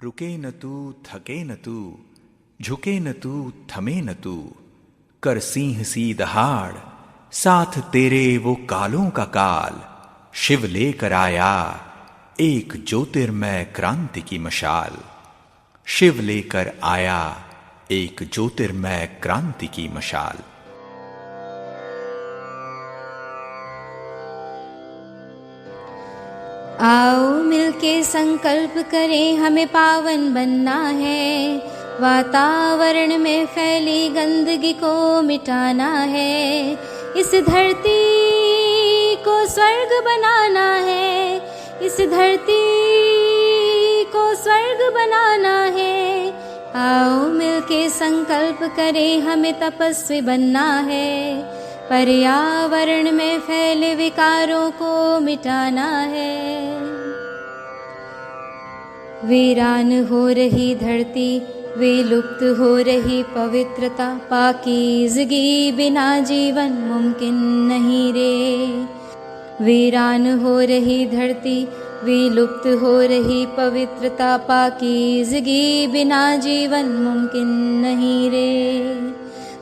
रुके न तू, थके न तू, झुके न तू, थमे न तू, कर सिंह सी दहाड़, साथ तेरे वो कालों का काल। शिव लेकर आया एक ज्योतिर्मय क्रांति की मशाल। शिव लेकर आया एक ज्योतिर्मय क्रांति की मशाल। आओ मिलके संकल्प करें, हमें पावन बनना है। वातावरण में फैली गंदगी को मिटाना है। इस धरती को स्वर्ग बनाना है। इस धरती को स्वर्ग बनाना है। आओ मिलके संकल्प करें, हमें तपस्वी बनना है। पर्यावरण में फैले विकारों को मिटाना है। वीरान हो रही धरती, विलुप्त हो रही पवित्रता, पाकीज़गी बिना जीवन मुमकिन नहीं रे। वीरान हो रही धरती, विलुप्त हो रही पवित्रता, पाकीज़गी बिना जीवन मुमकिन नहीं रे।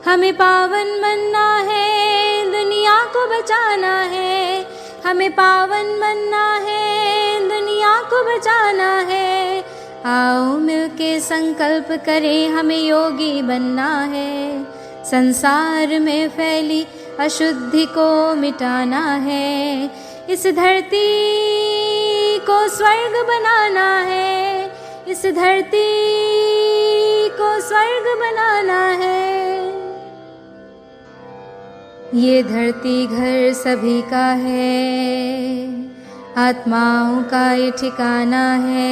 हमें पावन बनना है, दुनिया को बचाना है। हमें पावन बनना है, दुनिया को बचाना है। आओ मिलके संकल्प करें, हमें योगी बनना है। संसार में फैली अशुद्धि को मिटाना है। इस धरती को स्वर्ग बनाना है। इस धरती को स्वर्ग बनाना है। ये धरती घर सभी का है, आत्माओं का ये ठिकाना है।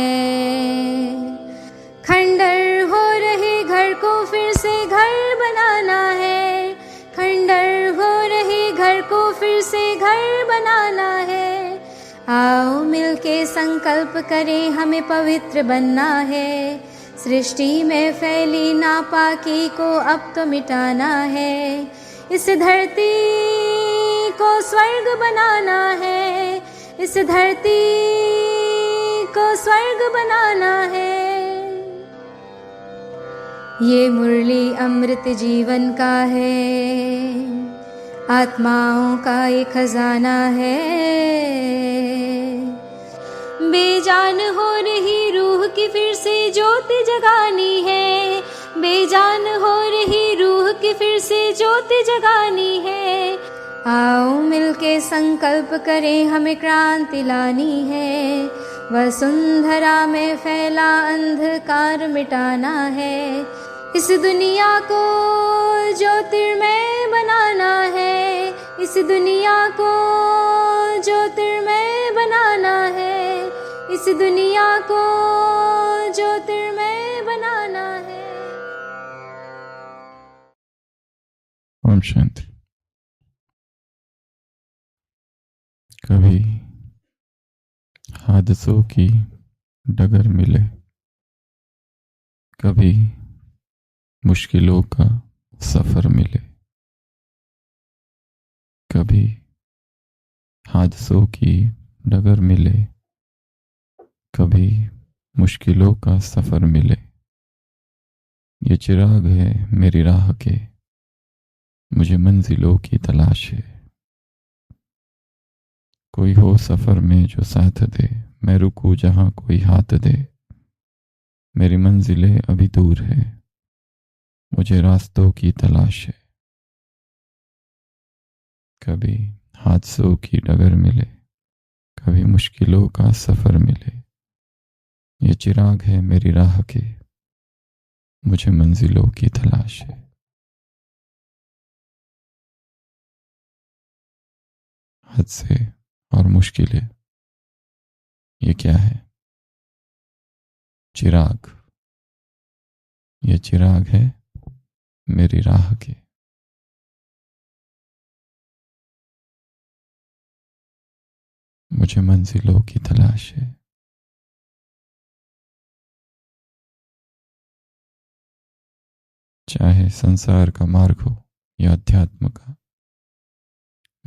खंडर हो रहे घर को फिर से घर बनाना है। खंडर हो रहे घर को फिर से घर बनाना है। आओ मिलके संकल्प करें, हमें पवित्र बनना है। सृष्टि में फैली नापाकी को अब तो मिटाना है। इस धरती को स्वर्ग बनाना है। इस धरती को स्वर्ग बनाना है। ये मुरली अमृत जीवन का है, आत्माओं का ये खजाना है। बेजान हो रही रूह की फिर से ज्योति जगानी है। बेजान हो रही रूह की फिर से ज्योति जगानी है। आओ मिलके संकल्प करें, हमें क्रांति लानी है। वसुंधरा में फैला अंधकार मिटाना है। इस दुनिया को ज्योतिर्मय बनाना है। इस दुनिया को ज्योतिर्मय बनाना है। इस दुनिया को ज्योतिर्मय बनाना है। ओम शांति। कभी हादसों की डगर मिले, कभी मुश्किलों का सफर मिले। कभी हादसों की डगर मिले, कभी मुश्किलों का सफर मिले। ये चिराग है मेरी राह के, मुझे मंजिलों की तलाश है। कोई हो सफर में जो साथ दे, मैं रुकूं जहां कोई हाथ दे। मेरी मंजिलें अभी दूर है, मुझे रास्तों की तलाश है। कभी हादसों की डगर मिले, कभी मुश्किलों का सफर मिले। ये चिराग है मेरी राह के, मुझे मंजिलों की तलाश है। हादसे और मुश्किलें, ये क्या है? चिराग। ये चिराग है मेरी राह के। मुझे मंजिलों की तलाश है। चाहे संसार का मार्ग हो या अध्यात्म का,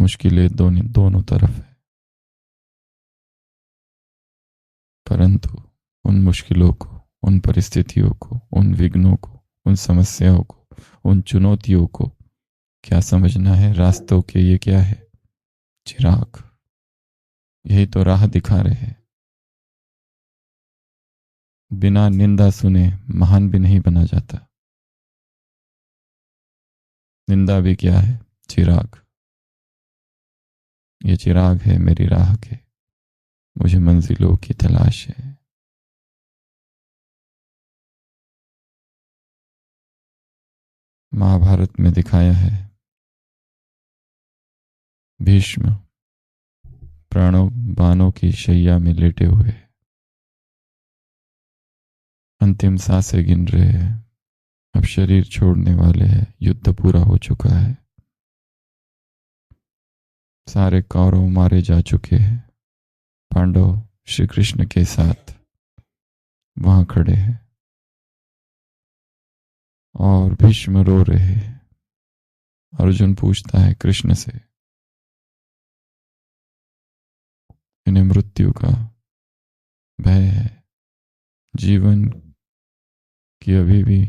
मुश्किलें दोनों तरफ है। परंतु उन मुश्किलों को उन परिस्थितियों को, उन विघ्नों को, उन समस्याओं को, उन चुनौतियों को क्या समझना है? रास्तों के ये क्या है? चिराग। यही तो राह दिखा रहे हैं। बिना निंदा सुने महान भी नहीं बना जाता। निंदा भी क्या है? चिराग। ये चिराग है मेरी राह के, मुझे मंजिलों की तलाश है। महाभारत में दिखाया है, भीष्म प्राणों बाणों की शैया में लेटे हुए अंतिम सांसें गिन रहे हैं। अब शरीर छोड़ने वाले हैं, युद्ध पूरा हो चुका है, सारे कौरव मारे जा चुके हैं। पांडव श्री कृष्ण के साथ वहां खड़े हैं और भीष्म रो रहे हैं। अर्जुन पूछता है कृष्ण से, इन्हें मृत्यु का भय है, जीवन की अभी भी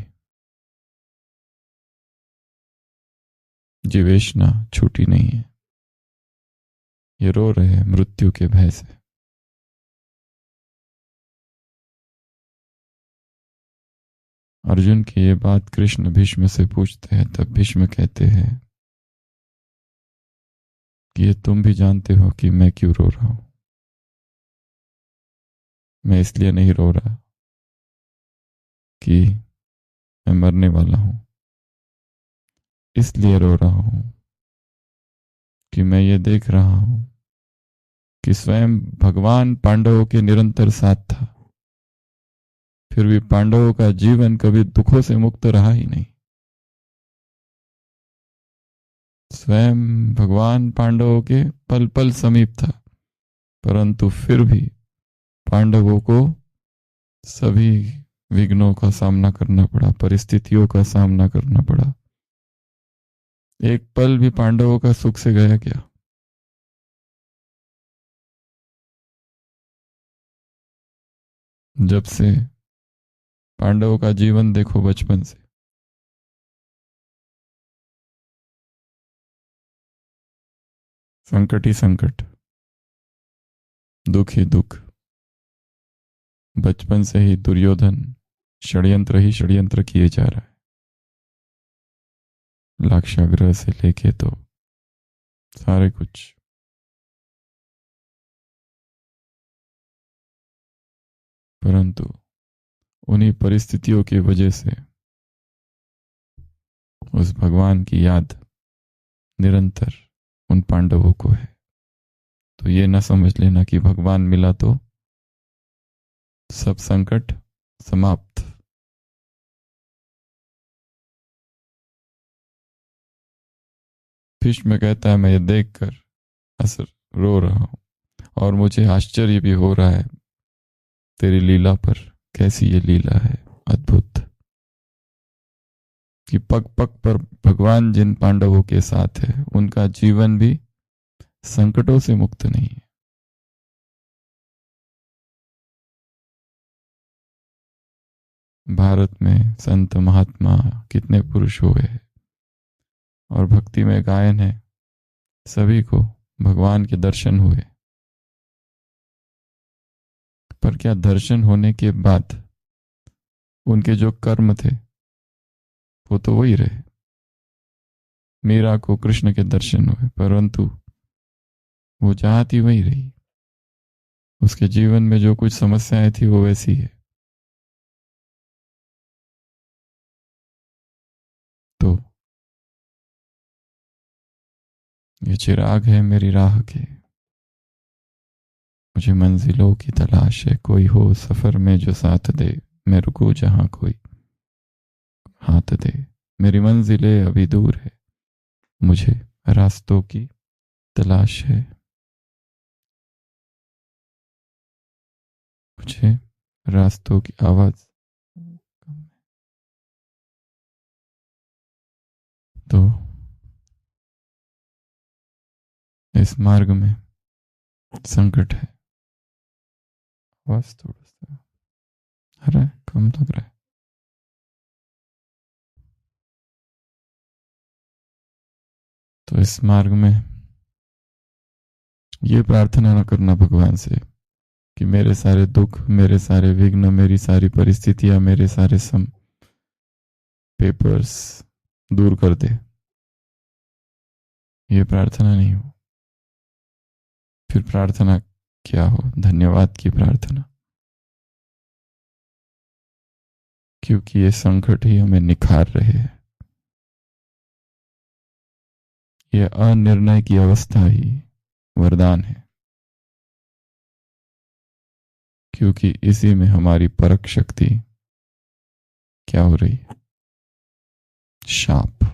जीवेशना छूटी नहीं है। ये रो रहे हैं मृत्यु के भय से। अर्जुन की ये बात कृष्ण भीष्म से पूछते हैं, तब भीष्म कहते हैं कि ये तुम भी जानते हो कि मैं क्यों रो रहा हूं। मैं इसलिए नहीं रो रहा कि मैं मरने वाला हूं, इसलिए रो रहा हूं कि मैं ये देख रहा हूं कि स्वयं भगवान पांडवों के निरंतर साथ था, फिर भी पांडवों का जीवन कभी दुखों से मुक्त रहा ही नहीं। स्वयं भगवान पांडवों के पल पल समीप था, परंतु फिर भी पांडवों को सभी विघ्नों का सामना करना पड़ा, परिस्थितियों का सामना करना पड़ा। एक पल भी पांडवों का सुख से गया क्या? जब से पांडवों का जीवन देखो, बचपन से संकट ही संकट, दुख ही दुख। बचपन से ही दुर्योधन षड्यंत्र ही षड्यंत्र किए जा रहा है, लाक्षागृह से लेके तो सारे कुछ। परंतु उन्हीं परिस्थितियों की वजह से उस भगवान की याद निरंतर उन पांडवों को है। तो ये ना समझ लेना कि भगवान मिला तो सब संकट समाप्त। भीष्म कहता है, मैं ये देखकर असर रो रहा हूं और मुझे आश्चर्य भी हो रहा है तेरी लीला पर। कैसी ये लीला है अद्भुत कि पग पग पर भगवान जिन पांडवों के साथ है, उनका जीवन भी संकटों से मुक्त नहीं है। भारत में संत महात्मा कितने पुरुष हुए और भक्ति में गायन है, सभी को भगवान के दर्शन हुए। पर क्या दर्शन होने के बाद उनके जो कर्म थे वो तो वही रहे। मीरा को कृष्ण के दर्शन हुए, परंतु वो चाहती वही रही। उसके जीवन में जो कुछ समस्याएं थी वो वैसी है। तो ये चिराग है मेरी राह के, मुझे मंजिलों की तलाश है। कोई हो सफर में जो साथ दे, मैं रुकूं जहां कोई हाथ दे। मेरी मंजिलें अभी दूर है, मुझे रास्तों की तलाश है। मुझे रास्तों की आवाज। तो इस मार्ग में संकट है। आवाज थोड़ा सा आ रहा है कम। कम लग रहा है। तो इस मार्ग में ये प्रार्थना न करना भगवान से कि मेरे सारे दुख, मेरे सारे विघ्न, मेरी सारी परिस्थितियां, मेरे सारे पेपर्स दूर कर दे। ये प्रार्थना नहीं हो। फिर प्रार्थना क्या हो? धन्यवाद की प्रार्थना, क्योंकि ये संकट ही हमें निखार रहे हैं। ये अनिर्णय की अवस्था ही वरदान है, क्योंकि इसी में हमारी परख शक्ति क्या हो रही है? शाप।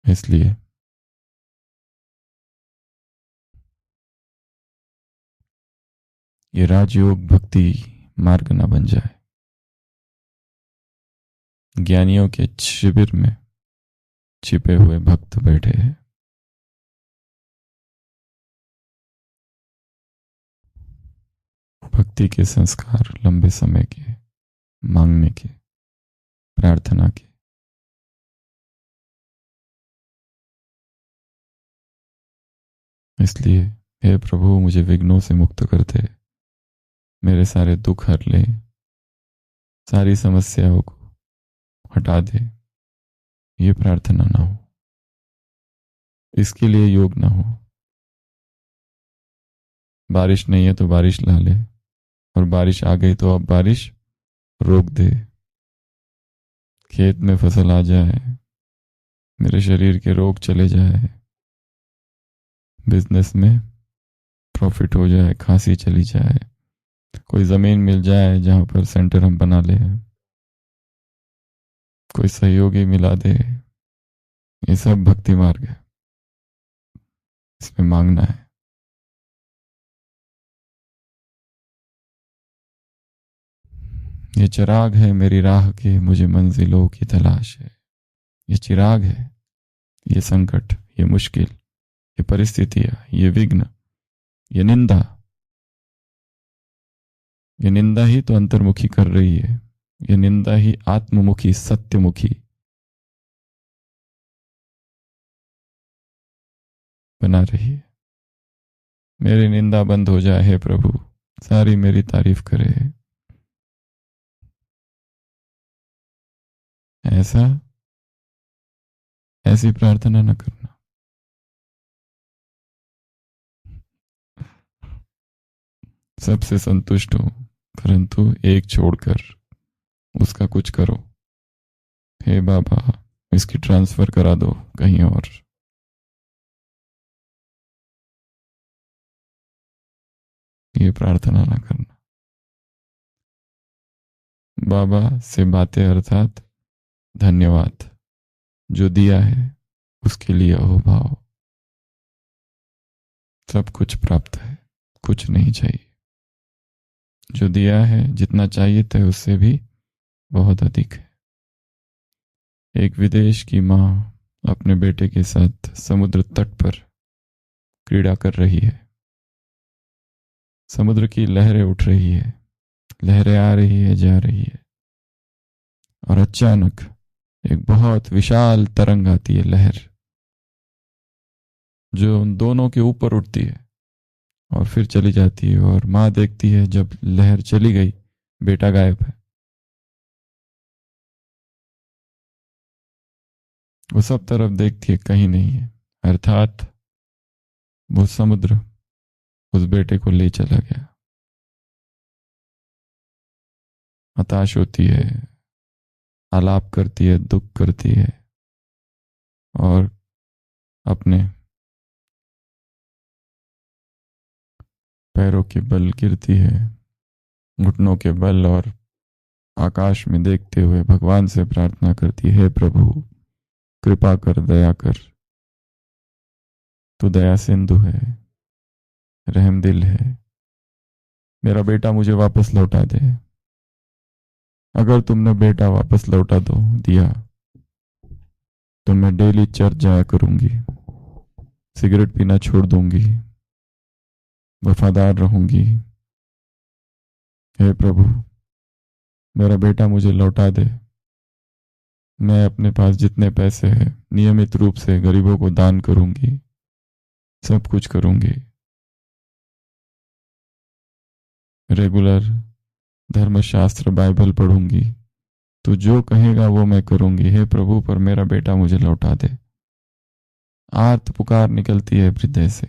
इसलिए ये राजयोग भक्ति मार्ग ना बन जाए। ज्ञानियों के शिविर में छिपे हुए भक्त बैठे हैं। भक्ति के संस्कार लंबे समय के, मांगने के, प्रार्थना के। इसलिए हे प्रभु, मुझे विघ्नों से मुक्त कर दे, मेरे सारे दुख हर ले, सारी समस्याओं को हटा दे। ये प्रार्थना ना हो, इसके लिए योग ना हो। बारिश नहीं है तो बारिश ला ले, और बारिश आ गई तो अब बारिश रोक दे। खेत में फसल आ जाए, मेरे शरीर के रोग चले जाए, बिजनेस में प्रॉफिट हो जाए, खांसी चली जाए, कोई जमीन मिल जाए जहां पर सेंटर हम बना ले, कोई सहयोगी मिला दे। ये सब भक्ति मार्ग है, इसमें मांगना है। ये चिराग है मेरी राह के, मुझे मंजिलों की तलाश है। ये चिराग है, ये संकट, ये मुश्किल, ये परिस्थितियां, ये विघ्न, ये निंदा ही तो अंतर्मुखी कर रही है। ये निंदा ही आत्ममुखी, सत्यमुखी बना रही है। मेरी निंदा बंद हो जाए हे प्रभु, सारी मेरी तारीफ करे। ऐसी प्रार्थना न करना। सबसे संतुष्ट हूं, परंतु एक छोड़कर उसका कुछ करो। हे बाबा, इसकी ट्रांसफर करा दो कहीं और। ये प्रार्थना ना करना। बाबा से बातें अर्थात धन्यवाद, जो दिया है उसके लिए अहोभाव। सब कुछ प्राप्त है, कुछ नहीं चाहिए। जो दिया है, जितना चाहिए था उससे भी बहुत अधिक है। एक विदेश की माँ अपने बेटे के साथ समुद्र तट पर क्रीड़ा कर रही है। समुद्र की लहरें उठ रही है, लहरें आ रही है, जा रही है, और अचानक एक बहुत विशाल तरंग आती है, लहर, जो उन दोनों के ऊपर उठती है और फिर चली जाती है। और माँ देखती है जब लहर चली गई, बेटा गायब है। वो सब तरफ देखती है, कहीं नहीं है। अर्थात वो समुद्र उस बेटे को ले चला गया। हताश होती है, आलाप करती है, दुख करती है, और अपने पैरों के बल गिरती है, घुटनों के बल, और आकाश में देखते हुए भगवान से प्रार्थना करती है, हे प्रभु कृपा कर, दया कर, तू दया सिंधु है, रहम दिल है, मेरा बेटा मुझे वापस लौटा दे। अगर तुमने बेटा वापस लौटा दिया तो मैं डेली चर्च जाया करूंगी, सिगरेट पीना छोड़ दूंगी, वफादार रहूंगी। हे प्रभु, मेरा बेटा मुझे लौटा दे। मैं अपने पास जितने पैसे हैं नियमित रूप से गरीबों को दान करूंगी, सब कुछ करूंगी। रेगुलर धर्मशास्त्र बाइबल पढ़ूंगी। तू जो कहेगा वो मैं करूंगी। हे प्रभु, पर मेरा बेटा मुझे लौटा दे। आर्त पुकार निकलती है हृदय से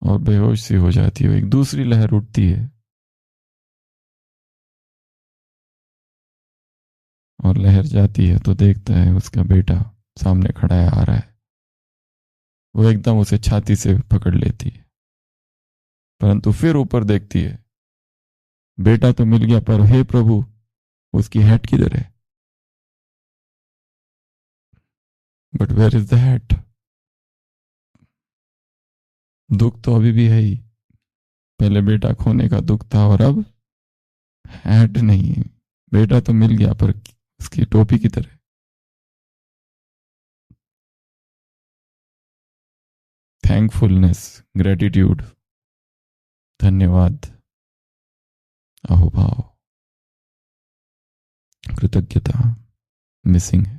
और बेहोश सी हो जाती है। एक दूसरी लहर उठती है और लहर जाती है तो देखता है उसका बेटा सामने खड़ा है, आ रहा है। वो एकदम उसे छाती से पकड़ लेती है, परंतु फिर ऊपर देखती है, बेटा तो मिल गया, पर हे प्रभु उसकी हेड किधर है? But where is the head? दुख तो अभी भी है ही। पहले बेटा खोने का दुख था और अब हेड नहीं है। बेटा तो मिल गया, पर उसकी टोपी किधर है? थैंकफुलनेस, ग्रेटिट्यूड, धन्यवाद, अहोभाव, कृतज्ञता मिसिंग है।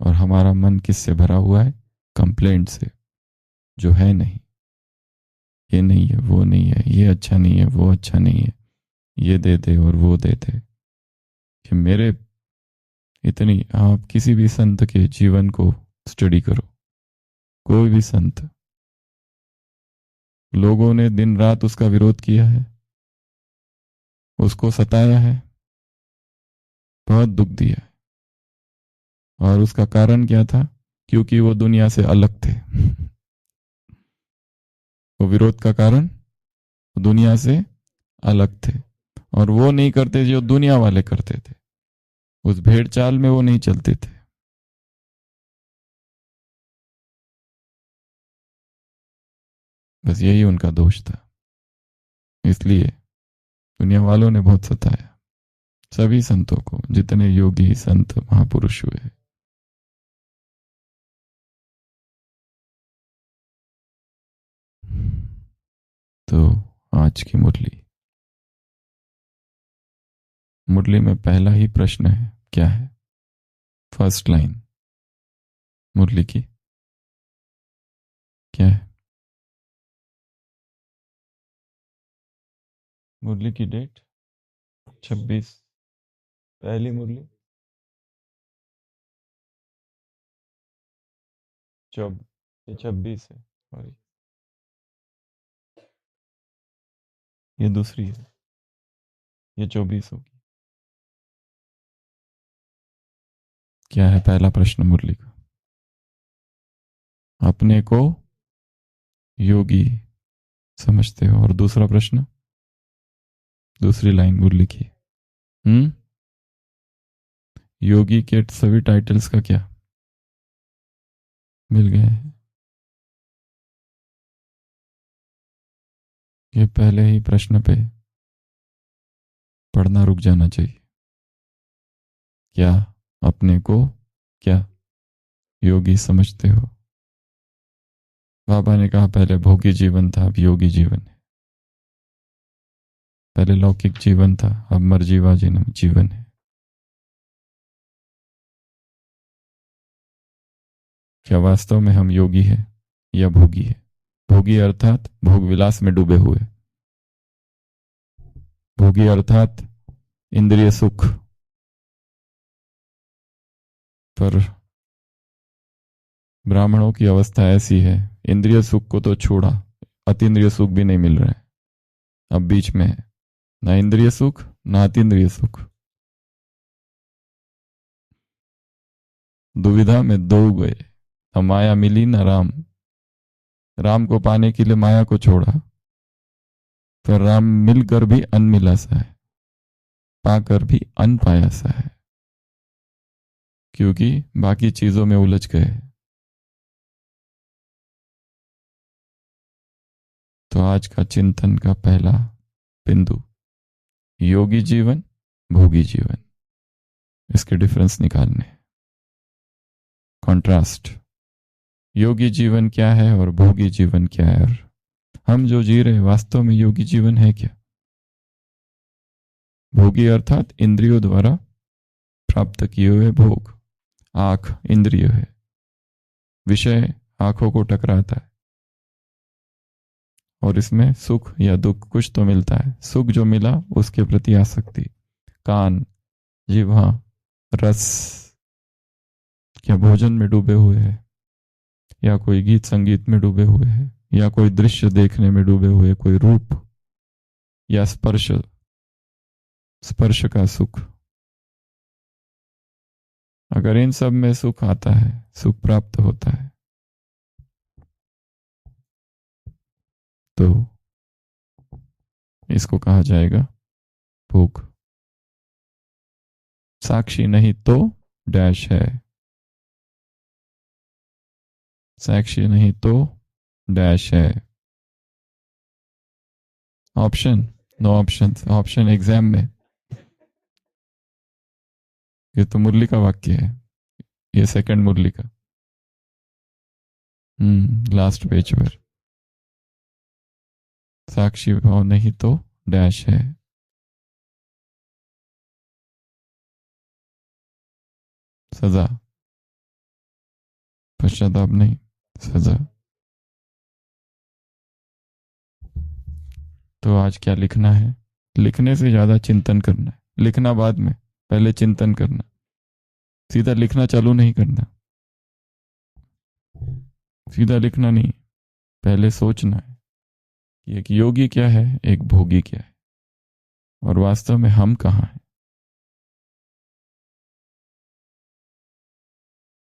और हमारा मन किससे भरा हुआ है? कंप्लेंट से, जो है नहीं। ये नहीं है, वो नहीं है, ये अच्छा नहीं है, वो अच्छा नहीं है, ये दे दे और वो दे दे। कि मेरे इतनी, आप किसी भी संत के जीवन को स्टडी करो, कोई भी संत, लोगों ने दिन रात उसका विरोध किया है, उसको सताया है, बहुत दुख दिया है। और उसका कारण क्या था? क्योंकि वो दुनिया से अलग थे। वो विरोध का कारण दुनिया से अलग थे और वो नहीं करते जो दुनिया वाले करते थे। उस भेड़ चाल में वो नहीं चलते थे। बस यही उनका दोष था। इसलिए दुनिया वालों ने बहुत सताया सभी संतों को, जितने योगी संत महापुरुष हुए। तो आज की मुरली में पहला ही प्रश्न है, क्या है? फर्स्ट लाइन मुरली की क्या है? मुरली की डेट 26, पहली मुरली 26 है और ये दूसरी है, ये 24 होगी। क्या है पहला प्रश्न मुरली का? अपने को योगी समझते हो। और दूसरा प्रश्न, दूसरी लाइन मुरली की, योगी के सभी टाइटल्स का क्या मिल गए हैं? ये पहले ही प्रश्न पे पढ़ना रुक जाना चाहिए। क्या अपने को क्या योगी समझते हो? बाबा ने कहा पहले भोगी जीवन था, अब योगी जीवन है। पहले लौकिक जीवन था, अब मर्जीवा जीवन है। क्या वास्तव में हम योगी हैं या भोगी है? भोगी अर्थात भोग विलास में डूबे हुए, भोगी अर्थात इंद्रिय सुख। पर ब्राह्मणों की अवस्था ऐसी है, इंद्रिय सुख को तो छोड़ा, अतीन्द्रिय सुख भी नहीं मिल रहा है। अब बीच में है, ना इंद्रिय सुख ना अतीन्द्रिय सुख। दुविधा में दो गए, न माया मिली न राम। राम को पाने के लिए माया को छोड़ा, पर राम मिलकर भी अनमिला सा है, पाकर भी अनपाया सा है, क्योंकि बाकी चीजों में उलझ गए। तो आज का चिंतन का पहला बिंदु, योगी जीवन, भोगी जीवन, इसके डिफरेंस निकालने, कॉन्ट्रास्ट। योगी जीवन क्या है और भोगी जीवन क्या है, और हम जो जी रहे वास्तव में योगी जीवन है क्या? भोगी अर्थात इंद्रियों द्वारा प्राप्त किए हुए भोग। आंख इंद्रिय है, विषय आंखों को टकराता है और इसमें सुख या दुख कुछ तो मिलता है। सुख जो मिला उसके प्रति आसक्ति। कान जिह्वा रस, क्या भोजन में डूबे हुए हैं, या कोई गीत संगीत में डूबे हुए हैं, या कोई दृश्य देखने में डूबे हुए, कोई रूप या स्पर्श, स्पर्श का सुख। अगर इन सब में सुख आता है, सुख प्राप्त होता है, तो इसको कहा जाएगा भोग। साक्षी नहीं तो डैश है, साक्षी नहीं तो डैश है। Option no option, option exam में। ये तो मुरली का वाक्य है, ये सेकंड मुरली का, लास्ट पेज पर। साक्षी भाव नहीं तो डैश है। सजा, पश्चाताप नहीं, सजा। तो आज क्या लिखना है? लिखने से ज्यादा चिंतन करना है। लिखना बाद में, पहले चिंतन करना। सीधा लिखना चालू नहीं करना, सीधा लिखना नहीं, पहले सोचना है कि एक योगी क्या है, एक भोगी क्या है, और वास्तव में हम कहाँ हैं।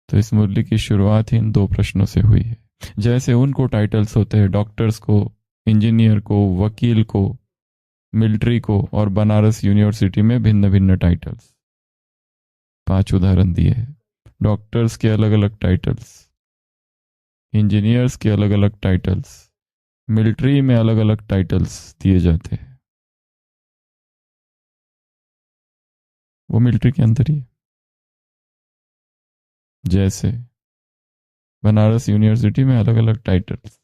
तो इस मुरली की शुरुआत ही इन दो प्रश्नों से हुई है। जैसे उनको टाइटल्स होते हैं, डॉक्टर्स को, इंजीनियर को, वकील को, मिलिट्री को, और बनारस यूनिवर्सिटी में भिन्न भिन्न टाइटल्स। 5 उदाहरण दिए हैं। डॉक्टर्स के अलग अलग टाइटल्स, इंजीनियर्स के अलग अलग टाइटल्स, मिलिट्री में अलग अलग टाइटल्स दिए जाते हैं। वो मिलिट्री के अंदर ही है। जैसे बनारस यूनिवर्सिटी में अलग अलग टाइटल्स,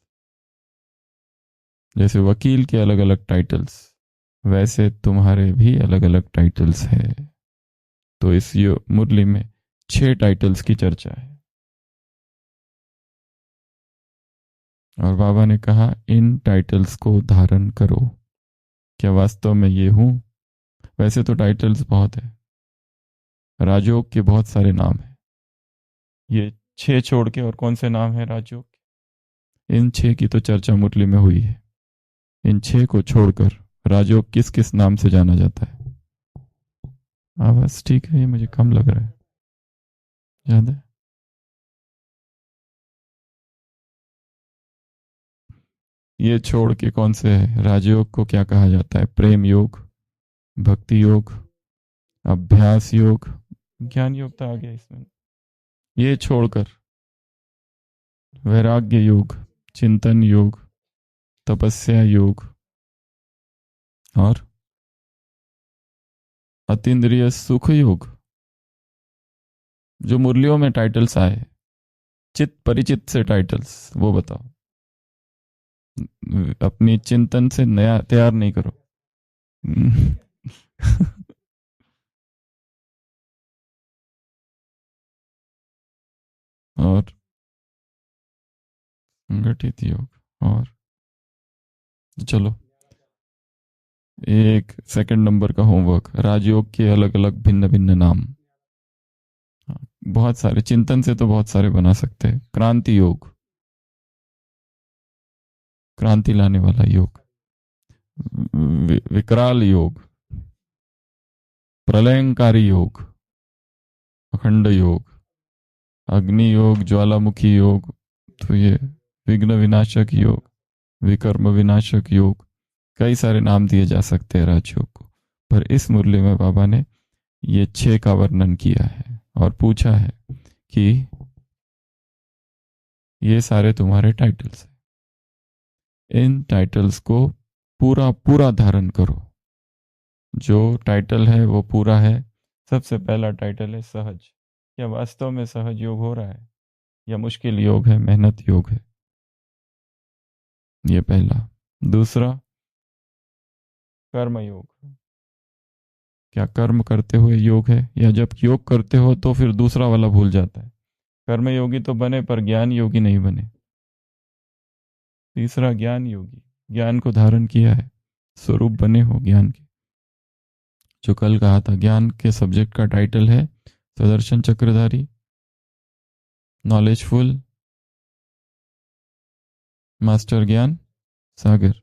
जैसे वकील के अलग अलग टाइटल्स, वैसे तुम्हारे भी अलग अलग टाइटल्स है। तो इस मुरली में 6 टाइटल्स की चर्चा है, और बाबा ने कहा इन टाइटल्स को धारण करो। क्या वास्तव में ये हूं? वैसे तो टाइटल्स बहुत है, राजयोग के बहुत सारे नाम हैं। ये 6 छोड़ के और कौन से नाम है राजयोग के? इन 6 की तो चर्चा मुरली में हुई है। इन 6 को छोड़कर राजयोग किस किस नाम से जाना जाता है? बस ठीक है, ये मुझे कम लग रहा है, याद है? ये छोड़ के कौन से है? राजयोग को क्या कहा जाता है? प्रेम योग, भक्ति योग, अभ्यास योग, ज्ञान योग तो आ गया इसमें। ये छोड़कर वैराग्य योग, चिंतन योग, तपस्या योग और अतीन्द्रिय सुख योग, जो मुरलियों में टाइटल्स आए, चित्त परिचित से टाइटल्स, वो बताओ। अपनी चिंतन से नया तैयार नहीं करो। और संगठित योग, और चलो एक सेकंड नंबर का होमवर्क, राजयोग के अलग अलग भिन्न भिन्न नाम। बहुत सारे, चिंतन से तो बहुत सारे बना सकते हैं। क्रांति योग, क्रांति लाने वाला योग। विकराल योग, प्रलयंकारी योग, अखंड योग, अग्नि योग, ज्वालामुखी योग, तो ये विघ्न विनाशक योग, विकर्म विनाशक योग, कई सारे नाम दिए जा सकते हैं राजयोग को। पर इस मुरली में बाबा ने ये 6 का वर्णन किया है और पूछा है कि ये सारे तुम्हारे टाइटल्स हैं, इन टाइटल्स को पूरा पूरा धारण करो। जो टाइटल है वो पूरा है। सबसे पहला टाइटल है सहज। क्या वास्तव में सहज योग हो रहा है? या मुश्किल योग है, मेहनत योग है। ये पहला। दूसरा, कर्म योग। क्या कर्म करते हुए योग है, या जब योग करते हो तो फिर दूसरा वाला भूल जाता है। कर्म योगी तो बने पर ज्ञान योगी नहीं बने। तीसरा, ज्ञान योगी, ज्ञान को धारण किया है, स्वरूप बने हो ज्ञान के। जो कल कहा था, ज्ञान के सब्जेक्ट का टाइटल है सुदर्शन चक्रधारी, नॉलेजफुल मास्टर ज्ञान सागर।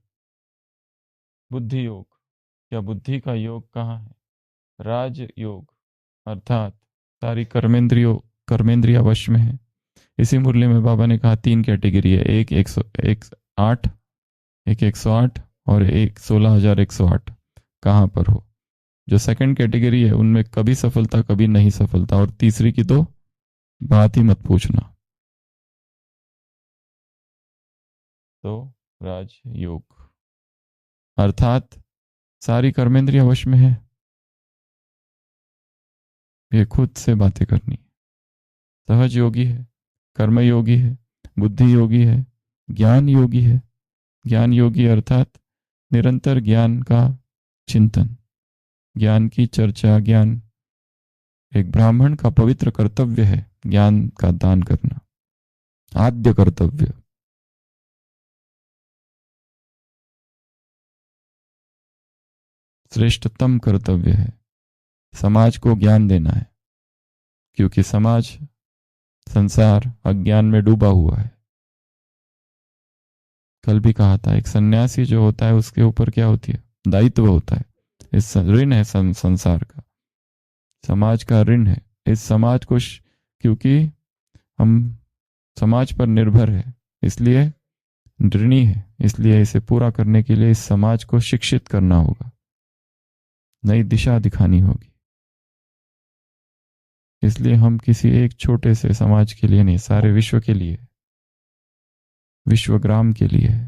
बुद्धि योग, क्या बुद्धि का योग कहाँ है? राज योग, अर्थात सारी कर्मेंद्रिया वश में है। इसी मुरली में बाबा ने कहा 3 कैटेगरी है, एक 108, एक 108 और एक 16,108। कहाँ पर हो? जो सेकंड कैटेगरी है उनमें कभी सफलता कभी नहीं सफलता, और तीसरी की तो बात ही मत पूछना। तो राजयोग अर्थात सारी कर्मेंद्रिया वश में है, ये खुद से बातें करनी है। सहज योगी है, कर्म योगी है, बुद्धि योगी है, ज्ञान योगी है। ज्ञान योगी अर्थात निरंतर ज्ञान का चिंतन, ज्ञान की चर्चा। ज्ञान एक ब्राह्मण का पवित्र कर्तव्य है, ज्ञान का दान करना आद्य कर्तव्य। श्रेष्ठतम कर्तव्य है। समाज को ज्ञान देना है, क्योंकि समाज, संसार अज्ञान में डूबा हुआ है। कल भी कहा था, एक सन्यासी जो होता है उसके ऊपर क्या होती है? दायित्व होता है। इस ऋण है संसार का, समाज का ऋण है। इस समाज को क्योंकि हम समाज पर निर्भर है, इसलिए ऋणी है, इसलिए इसे पूरा करने के लिए इस समाज को शिक्षित करना होगा, नई दिशा दिखानी होगी। इसलिए हम किसी एक छोटे से समाज के लिए नहीं, सारे विश्व के लिए, विश्वग्राम के लिए है।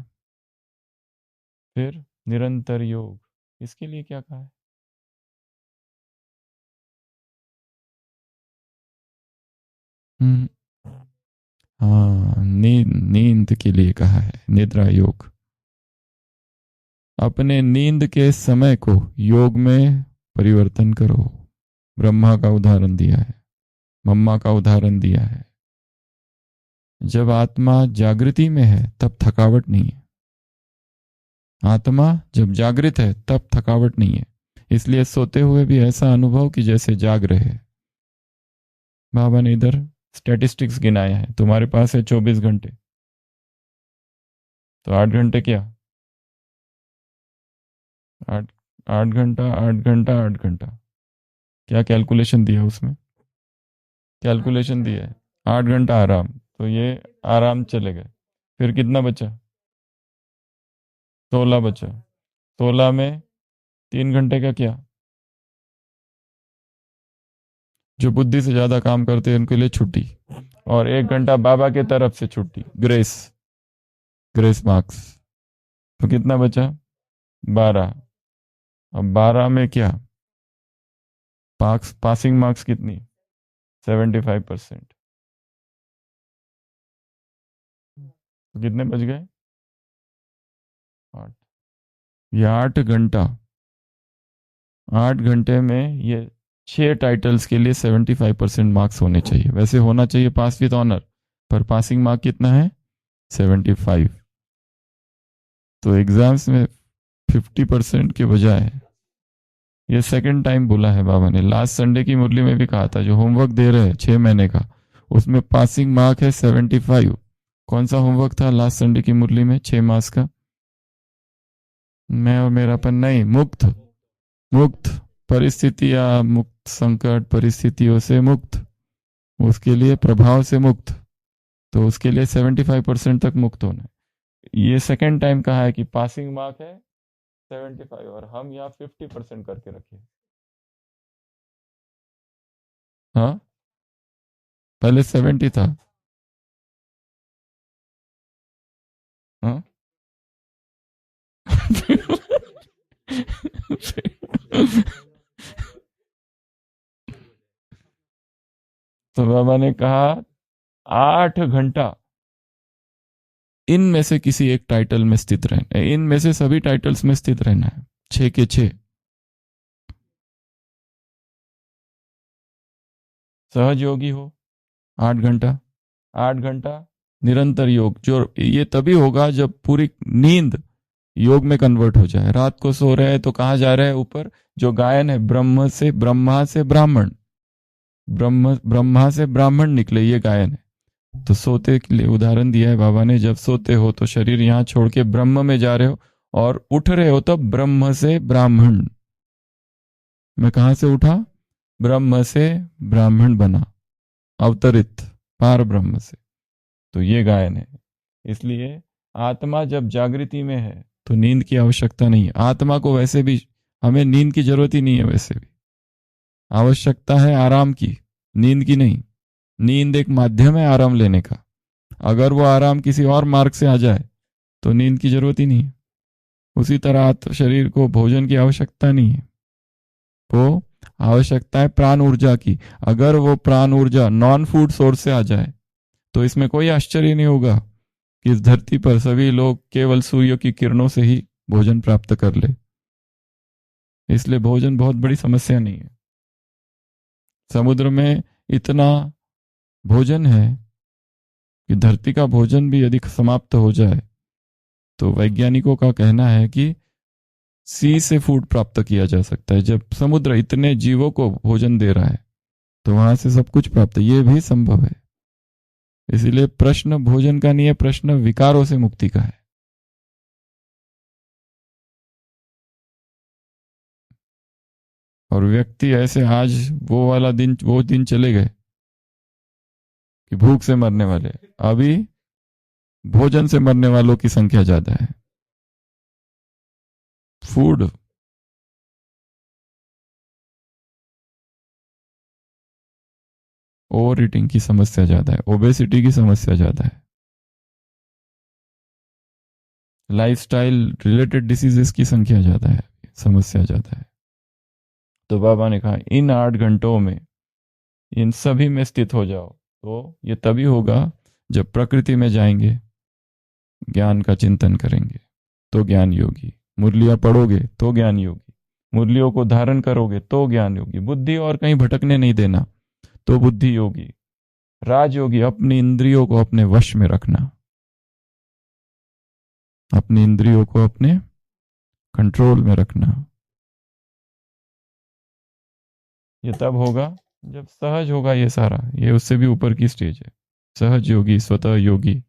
फिर निरंतर योग, इसके लिए क्या कहा है? हाँ, नींद के लिए कहा है, निद्रा योग। अपने नींद के समय को योग में परिवर्तन करो। ब्रह्मा का उदाहरण दिया है, मम्मा का उदाहरण दिया है। जब आत्मा जागृति में है तब थकावट नहीं है। आत्मा जब जागृत है तब थकावट नहीं है, इसलिए सोते हुए भी ऐसा अनुभव कि जैसे जाग रहे हैं। बाबा ने इधर स्टैटिस्टिक्स गिनाया है, तुम्हारे पास है 24 घंटे, तो 8 घंटे क्या? 8 घंटा 8 घंटा 8 घंटा, क्या कैलकुलेशन दिया उसमें? कैलकुलेशन दिया है 8 घंटा आराम, तो ये आराम चले गए। फिर कितना बचा? 16 बचा। 16 में 3 घंटे का क्या? जो बुद्धि से ज्यादा काम करते हैं उनके लिए छुट्टी, और 1 घंटा बाबा के तरफ से छुट्टी, ग्रेस मार्क्स। तो कितना बचा? 12। अब 12 में क्या? पासिंग मार्क्स कितनी? 75%। तो कितने बच गए? 8। ये 8 घंटा, 8 घंटे में ये 6 टाइटल्स के लिए 75% मार्क्स होने चाहिए। वैसे होना चाहिए पास विद ऑनर, पर पासिंग मार्क कितना है? 75। तो एग्जाम्स में 50% के बजाय, ये सेकंड टाइम बोला है बाबा ने। लास्ट संडे की मुरली में भी कहा था, जो होमवर्क दे रहे हैं 6 महीने का, उसमें पासिंग मार्क है 75। कौन सा होमवर्क था लास्ट संडे की मुरली में 6 मार्क्स का? मैं और मेरापन नहीं, मुक्त परिस्थितियां, मुक्त संकट परिस्थितियों से मुक्त, उसके लिए प्रभाव से मुक्त, तो उसके लिए 75% तक मुक्त होना है। ये सेकंड टाइम कहा है कि पासिंग मार्क है 75, और हम यहाँ 50% करके रखे। हाँ, पहले 70 था। हाँ तो बाबा ने कहा 8 घंटा इनमें से किसी एक टाइटल में स्थित रहना, इनमें से सभी टाइटल्स में स्थित रहना है, 6 के 6। सहज योगी हो 8 घंटा, 8 घंटा निरंतर योग, जो ये तभी होगा जब पूरी नींद योग में कन्वर्ट हो जाए। रात को सो रहे हैं तो कहाँ जा रहे हैं? ऊपर। जो गायन है ब्रह्मा से ब्राह्मण, ब्रह्मा से ब्राह्मण निकले, ये गायन है। तो सोते के लिए उदाहरण दिया है बाबा ने, जब सोते हो तो शरीर यहां छोड़ के ब्रह्म में जा रहे हो, और उठ रहे हो तब ब्रह्म से ब्राह्मण। मैं कहां से उठा? ब्रह्म से ब्राह्मण बना, अवतरित पार ब्रह्म से। तो ये गायन है। इसलिए आत्मा जब जागृति में है तो नींद की आवश्यकता नहीं है। आत्मा को वैसे भी हमें नींद की जरूरत ही नहीं है, वैसे भी आवश्यकता है आराम की, नींद की नहीं। नींद एक माध्यम है आराम लेने का। अगर वो आराम किसी और मार्ग से आ जाए तो नींद की जरूरत ही नहीं है। उसी तरह शरीर को भोजन की आवश्यकता नहीं है, वो आवश्यकता है प्राण ऊर्जा की। अगर वो प्राण ऊर्जा नॉन फूड सोर्स से आ जाए तो इसमें कोई आश्चर्य नहीं होगा कि इस धरती पर सभी लोग केवल सूर्य की किरणों से ही भोजन प्राप्त कर ले। इसलिए भोजन बहुत बड़ी समस्या नहीं है। समुद्र में इतना भोजन है कि धरती का भोजन भी यदि समाप्त हो जाए तो वैज्ञानिकों का कहना है कि सी से फूड प्राप्त किया जा सकता है। जब समुद्र इतने जीवों को भोजन दे रहा है तो वहां से सब कुछ प्राप्त, ये भी संभव है। इसीलिए प्रश्न भोजन का नहीं है, प्रश्न विकारों से मुक्ति का है। और व्यक्ति ऐसे, आज वो दिन चले गए कि भूख से मरने वाले, अभी भोजन से मरने वालों की संख्या ज्यादा है। फूड ओवर ईटिंग की समस्या ज्यादा है, ओबेसिटी की समस्या ज्यादा है, लाइफस्टाइल रिलेटेड डिसीजेस की संख्या ज्यादा है, समस्या ज्यादा है। तो बाबा ने कहा इन 8 घंटों में इन सभी में स्थित हो जाओ। तो ये तभी होगा जब प्रकृति में जाएंगे, ज्ञान का चिंतन करेंगे तो ज्ञान योगी, मुरलियां पढ़ोगे तो ज्ञान योगी, मुरलियों को धारण करोगे तो ज्ञान योगी, बुद्धि और कहीं भटकने नहीं देना तो बुद्धि योगी, राजयोगी अपनी इंद्रियों को अपने वश में रखना, अपनी इंद्रियों को अपने कंट्रोल में रखना। ये तब होगा जब सहज होगा ये सारा, ये उससे भी ऊपर की स्टेज है। सहज योगी, स्वतः योगी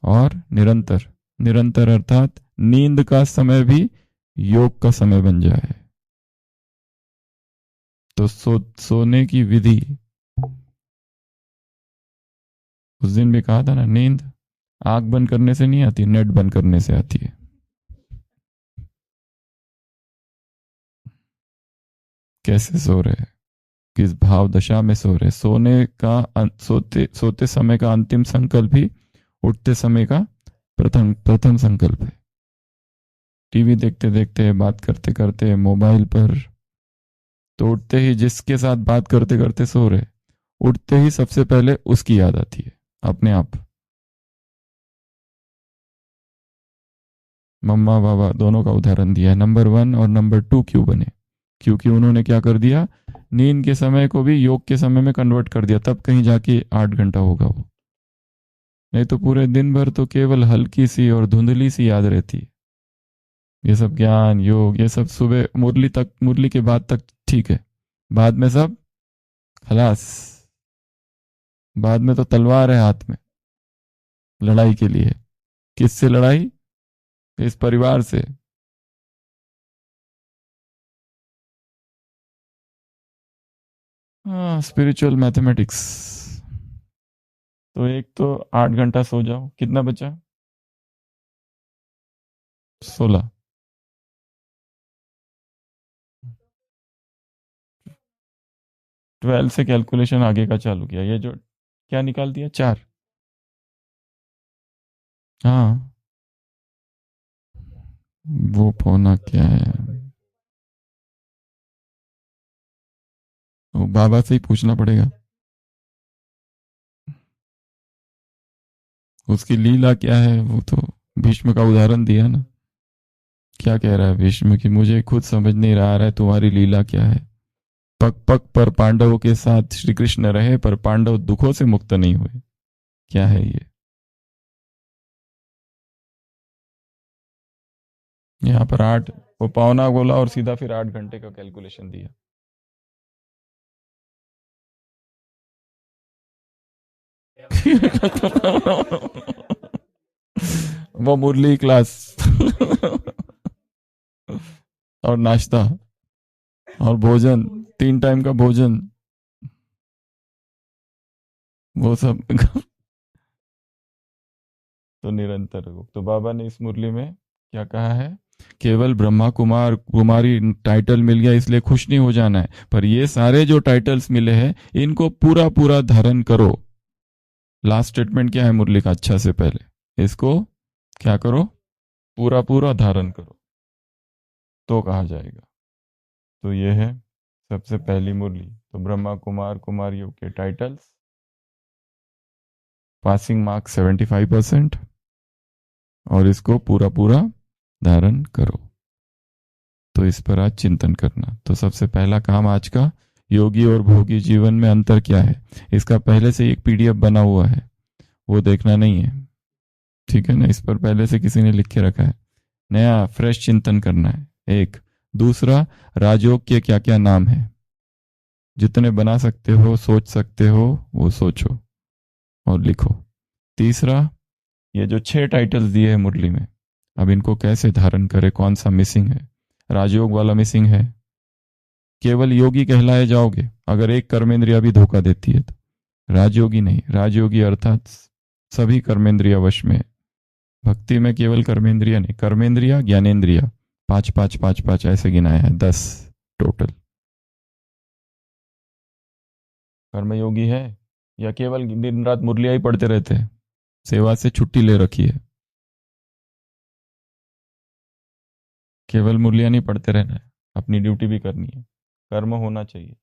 और निरंतर। निरंतर अर्थात नींद का समय भी योग का समय बन जाए। तो सोने की विधि उस दिन भी कहा था ना, नींद आंख बंद करने से नहीं आती, नेट बंद करने से आती है। कैसे सो रहे, किस भाव दशा में सो रहे। सोते समय का अंतिम संकल्प ही उठते समय का प्रथम संकल्प है। टीवी देखते देखते, बात करते करते, मोबाइल पर, तो उठते ही जिसके साथ बात करते करते सो रहे, उठते ही सबसे पहले उसकी याद आती है अपने आप। मम्मा बाबा दोनों का उदाहरण दिया है। नंबर 1 और नंबर 2 क्यों बने? क्योंकि उन्होंने क्या कर दिया, नींद के समय को भी योग के समय में कन्वर्ट कर दिया, तब कहीं जाके 8 घंटा होगा वो। नहीं तो पूरे दिन भर तो केवल हल्की सी और धुंधली सी याद रहती है। ये सब ज्ञान योग, ये सब सुबह मुरली के बाद तक ठीक है, बाद में सब खलास। बाद में तो तलवार है हाथ में लड़ाई के लिए। किससे लड़ाई? इस परिवार से। हाँ, स्पिरिचुअल मैथमेटिक्स। तो एक तो 8 घंटा सो जाओ, कितना बचा? 16। 12 से कैलकुलेशन आगे का चालू किया, ये जो क्या निकाल दिया, 4। हाँ, वो पौना क्या है, वो बाबा से ही पूछना पड़ेगा। उसकी लीला क्या है वो तो भीष्म का उदाहरण दिया ना। क्या कह रहा है भीष्म कि मुझे खुद समझ नहीं रहा है तुम्हारी लीला क्या है। पग पग पर पांडवों के साथ श्री कृष्ण रहे पर पांडव दुखों से मुक्त नहीं हुए। क्या है ये? यहाँ पर 8 वो पौना बोला और सीधा फिर 8 घंटे का कैलकुलेशन दिया। वो मुरली क्लास और नाश्ता और भोजन, 3 टाइम का भोजन, वो सब तो निरंतर हो। तो बाबा ने इस मुरली में क्या कहा है? केवल ब्रह्मा कुमार कुमारी टाइटल मिल गया इसलिए खुश नहीं हो जाना है, पर ये सारे जो टाइटल्स मिले हैं इनको पूरा पूरा धारण करो। लास्ट स्टेटमेंट क्या है मुरली का? अच्छा से पहले इसको क्या करो? पूरा पूरा धारण करो तो कहा जाएगा। तो ये है सबसे पहली मुरली। तो ब्रह्मा कुमार कुमारियों के टाइटल्स, पासिंग मार्क 75%, और इसको पूरा पूरा धारण करो। तो इस पर आज चिंतन करना। तो सबसे पहला काम आज का, योगी और भोगी जीवन में अंतर क्या है, इसका पहले से एक पीडीएफ बना हुआ है, वो देखना नहीं है, ठीक है ना। इस पर पहले से किसी ने लिख के रखा है, नया फ्रेश चिंतन करना है। एक दूसरा, राजयोग के क्या क्या नाम है, जितने बना सकते हो सोच सकते हो वो सोचो और लिखो। तीसरा, ये जो 6 टाइटल्स दिए हैं मुरली में, अब इनको कैसे धारण करें, कौन सा मिसिंग है? राजयोग वाला मिसिंग है। केवल योगी कहलाए जाओगे अगर एक कर्मेंद्रिया भी धोखा देती है तो। राजयोगी नहीं, राजयोगी अर्थात सभी कर्मेंद्रिया वश में। भक्ति में केवल कर्मेंद्रिया नहीं, कर्मेंद्रिया ज्ञानेंद्रिया 5 5 5 5 ऐसे गिनाया है, 10 टोटल। कर्मयोगी है या केवल दिन रात मुरलिया ही पढ़ते रहते हैं, सेवा से छुट्टी ले रखी है, केवल मुरलिया नहीं पढ़ते रहना है, अपनी ड्यूटी भी करनी है, कर्म होना चाहिए।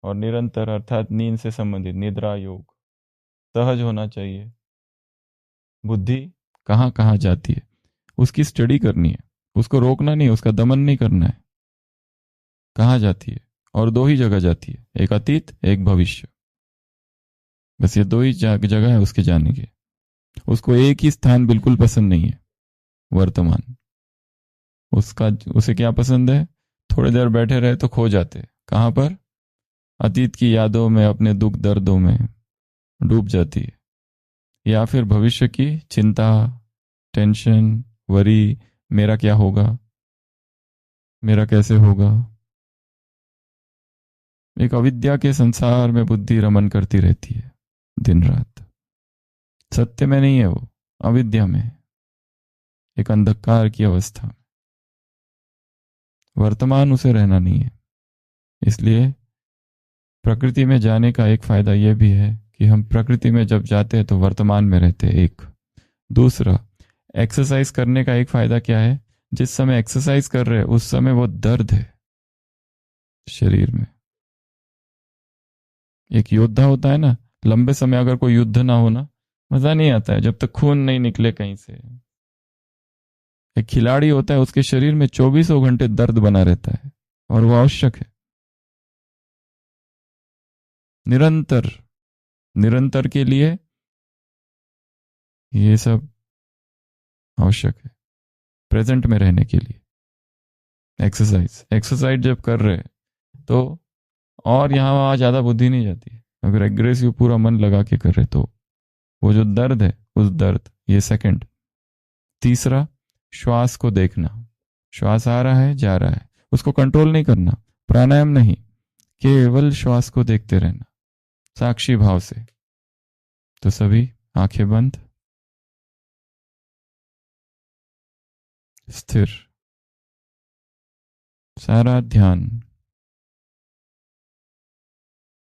और निरंतर अर्थात नींद से संबंधित निद्रा योग सहज होना चाहिए। बुद्धि कहाँ कहाँ जाती है उसकी स्टडी करनी है, उसको रोकना नहीं, उसका दमन नहीं करना है। कहाँ जाती है? और 2 ही जगह जाती है, एक अतीत एक भविष्य, बस ये 2 ही जगह है उसके जाने के। उसको एक ही स्थान बिल्कुल पसंद नहीं है, वर्तमान। उसे क्या पसंद है? थोड़ी देर बैठे रहे तो खो जाते। कहाँ पर? अतीत की यादों में, अपने दुख दर्दों में डूब जाती है, या फिर भविष्य की चिंता, टेंशन, वरी, मेरा क्या होगा, मेरा कैसे होगा। एक अविद्या के संसार में बुद्धि रमन करती रहती है दिन रात। सत्य में नहीं है वो, अविद्या में, एक अंधकार की अवस्था में। वर्तमान उसे रहना नहीं है। इसलिए प्रकृति में जाने का एक फायदा यह भी है कि हम प्रकृति में जब जाते हैं तो वर्तमान में रहते हैं। एक दूसरा, एक्सरसाइज करने का एक फायदा क्या है? जिस समय एक्सरसाइज कर रहे हैं उस समय वो दर्द है शरीर में। एक योद्धा होता है ना, लंबे समय अगर कोई युद्ध ना हो ना, मजा नहीं आता है जब तक खून नहीं निकले कहीं से। एक खिलाड़ी होता है, उसके शरीर में 24 घंटे दर्द बना रहता है और वो आवश्यक है। निरंतर निरंतर के लिए ये सब आवश्यक है, प्रेजेंट में रहने के लिए। एक्सरसाइज जब कर रहे हैं तो और यहां वहां ज्यादा बुद्धि नहीं जाती है। अगर एग्रेसिव पूरा मन लगा के कर रहे तो वो जो दर्द है उस दर्द, ये सेकंड। तीसरा, श्वास को देखना, श्वास आ रहा है जा रहा है, उसको कंट्रोल नहीं करना, प्राणायाम नहीं, केवल श्वास को देखते रहना साक्षी भाव से। तो सभी आंखें बंद, स्थिर, सारा ध्यान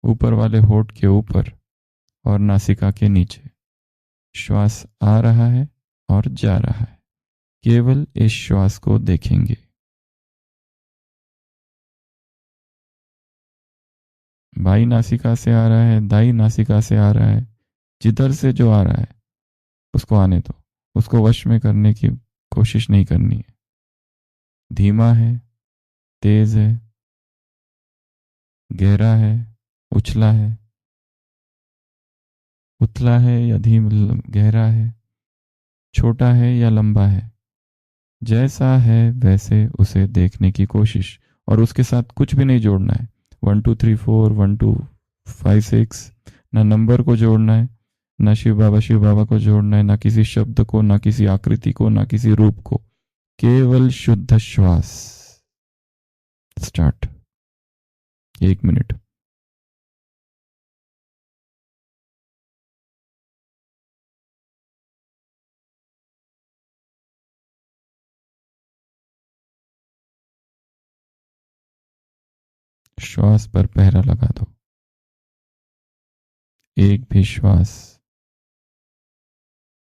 ऊपर वाले होठ के ऊपर और नासिका के नीचे। श्वास आ रहा है और जा रहा है, केवल इस श्वास को देखेंगे। बाई नासिका से आ रहा है, दाई नासिका से आ रहा है, जिधर से जो आ रहा है उसको आने दो, उसको वश में करने की कोशिश नहीं करनी है। धीमा है, तेज है, गहरा है, उछला है, उथला है या गहरा है, छोटा है या लंबा है, जैसा है वैसे उसे देखने की कोशिश, और उसके साथ कुछ भी नहीं जोड़ना है। 1 2 3 4 1 2 5 6 ना नंबर को जोड़ना है, ना शिव बाबा को जोड़ना है, ना किसी शब्द को, ना किसी आकृति को, ना किसी रूप को, केवल शुद्ध श्वास। स्टार्ट। 1 मिनट। श्वास पर पहरा लगा दो। एक भी श्वास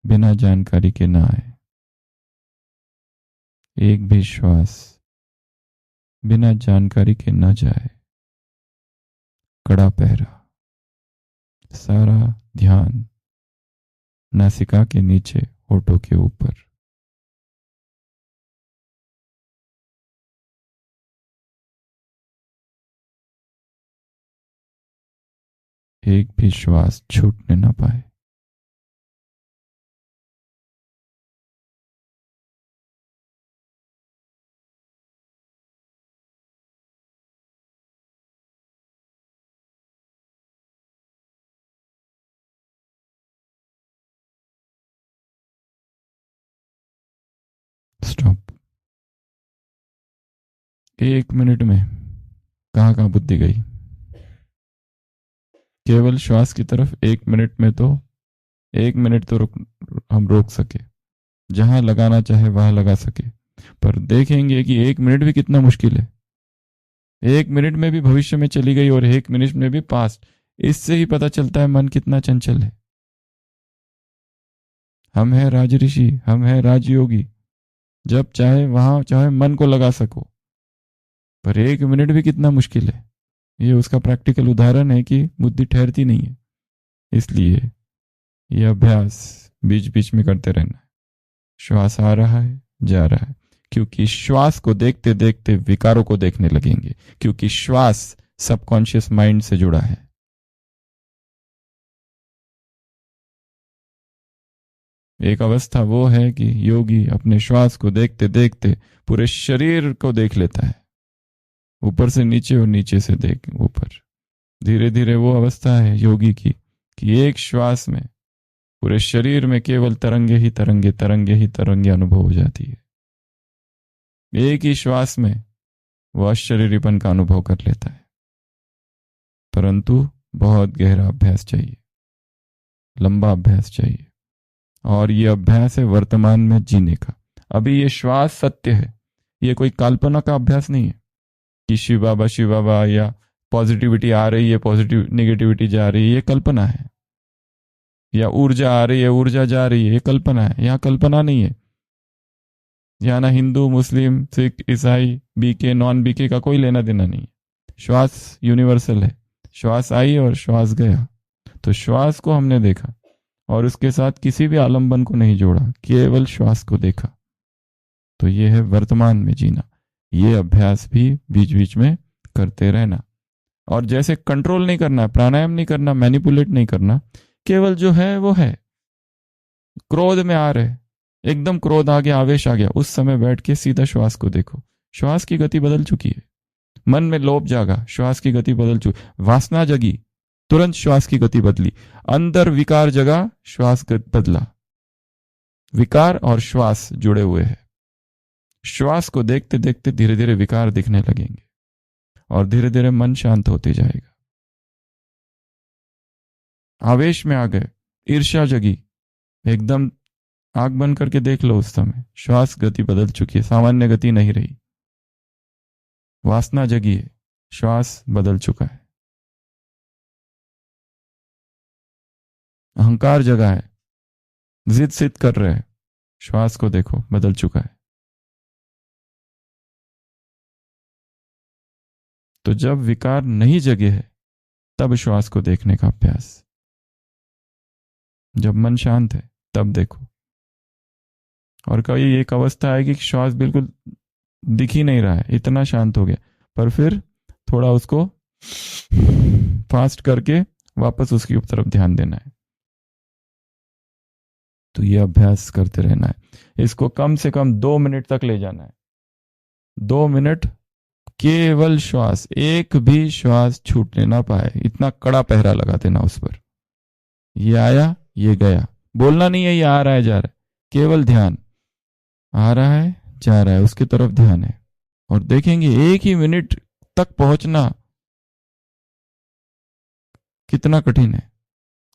बिना जानकारी के ना आए, एक भी श्वास बिना जानकारी के न जाए। कड़ा पहरा। सारा ध्यान नासिका के नीचे, होठों के ऊपर। एक भी श्वास छूटने ना पाए। स्टॉप। 1 मिनट में कहां कहां बुद्धि गई? केवल श्वास की तरफ 1 मिनट में तो 1 मिनट तो हम रोक सके, जहां लगाना चाहे वहां लगा सके। पर देखेंगे कि 1 मिनट भी कितना मुश्किल है। 1 मिनट में भी भविष्य में चली गई और 1 मिनट में भी पास्ट। इससे ही पता चलता है मन कितना चंचल है। हम है राजऋषि, हम है राजयोगी, जब चाहे वहां चाहे मन को लगा सको। पर 1 मिनट भी कितना मुश्किल है। ये उसका प्रैक्टिकल उदाहरण है कि बुद्धि ठहरती नहीं है। इसलिए यह अभ्यास बीच बीच में करते रहना है। श्वास आ रहा है, जा रहा है, क्योंकि श्वास को देखते देखते विकारों को देखने लगेंगे, क्योंकि श्वास सबकॉन्शियस माइंड से जुड़ा है। एक अवस्था वो है कि योगी अपने श्वास को देखते देखते पूरे शरीर को देख लेता है, ऊपर से नीचे और नीचे से देख ऊपर। धीरे धीरे वो अवस्था है योगी की कि एक श्वास में पूरे शरीर में केवल तरंगे ही तरंगे, तरंगे ही तरंगे अनुभव हो जाती है। एक ही श्वास में वो अशरीरीपन का अनुभव कर लेता है। परंतु बहुत गहरा अभ्यास चाहिए, लंबा अभ्यास चाहिए, और ये अभ्यास है वर्तमान में जीने का। अभी ये श्वास सत्य है, ये कोई कल्पना का अभ्यास नहीं है कि शिव बाबा या पॉजिटिविटी आ रही है, पॉजिटिव नेगेटिविटी जा रही है, ये कल्पना है। या ऊर्जा आ रही है, यूर्जा जा रही है, ये कल्पना है। यहाँ कल्पना नहीं है। यहाँ ना हिंदू, मुस्लिम, सिख, ईसाई, बीके, नॉन बीके का कोई लेना देना नहीं है। श्वास यूनिवर्सल है। श्वास आई और श्वास गया। तो श्वास को हमने देखा और उसके साथ किसी भी आलंबन को नहीं जोड़ा, केवल श्वास को देखा। तो ये है वर्तमान में जीना। ये अभ्यास भी बीच बीच में करते रहना। और जैसे कंट्रोल नहीं करना, प्राणायाम नहीं करना, मैनिपुलेट नहीं करना, केवल जो है वो है। क्रोध में आ रहे, एकदम क्रोध आ गया, आवेश आ गया, उस समय बैठ के सीधा श्वास को देखो। श्वास की गति बदल चुकी है। मन में लोभ जागा, श्वास की गति बदल चुकी। वासना जगी, तुरंत श्वास की गति बदली। अंदर विकार जगा, श्वास बदला। विकार और श्वास जुड़े हुए हैं। श्वास को देखते देखते धीरे धीरे विकार दिखने लगेंगे और धीरे धीरे मन शांत होते जाएगा। आवेश में आ गए, ईर्ष्या जगी, एकदम आंख बंद करके देख लो। उस समय श्वास गति बदल चुकी है, सामान्य गति नहीं रही। वासना जगी है, श्वास बदल चुका है। अहंकार जगा है, जिद सिद्ध कर रहे हैं, श्वास को देखो, बदल चुका है। तो जब विकार नहीं जगे है, तब श्वास को देखने का अभ्यास। जब मन शांत है तब देखो। और कभी एक अवस्था आएगी कि श्वास बिल्कुल दिख ही नहीं रहा है, इतना शांत हो गया, पर फिर थोड़ा उसको फास्ट करके वापस उसकी तरफ ध्यान देना है। तो ये अभ्यास करते रहना है। इसको कम से कम 2 मिनट तक ले जाना है। 2 मिनट केवल श्वास, एक भी श्वास छूटने ना पाए, इतना कड़ा पहरा लगा देना उस पर। ये आया, ये गया, बोलना नहीं है ये आ रहा है जा रहा है, केवल ध्यान, आ रहा है जा रहा है, उसकी तरफ ध्यान है। और देखेंगे 1 ही मिनट तक पहुंचना कितना कठिन है,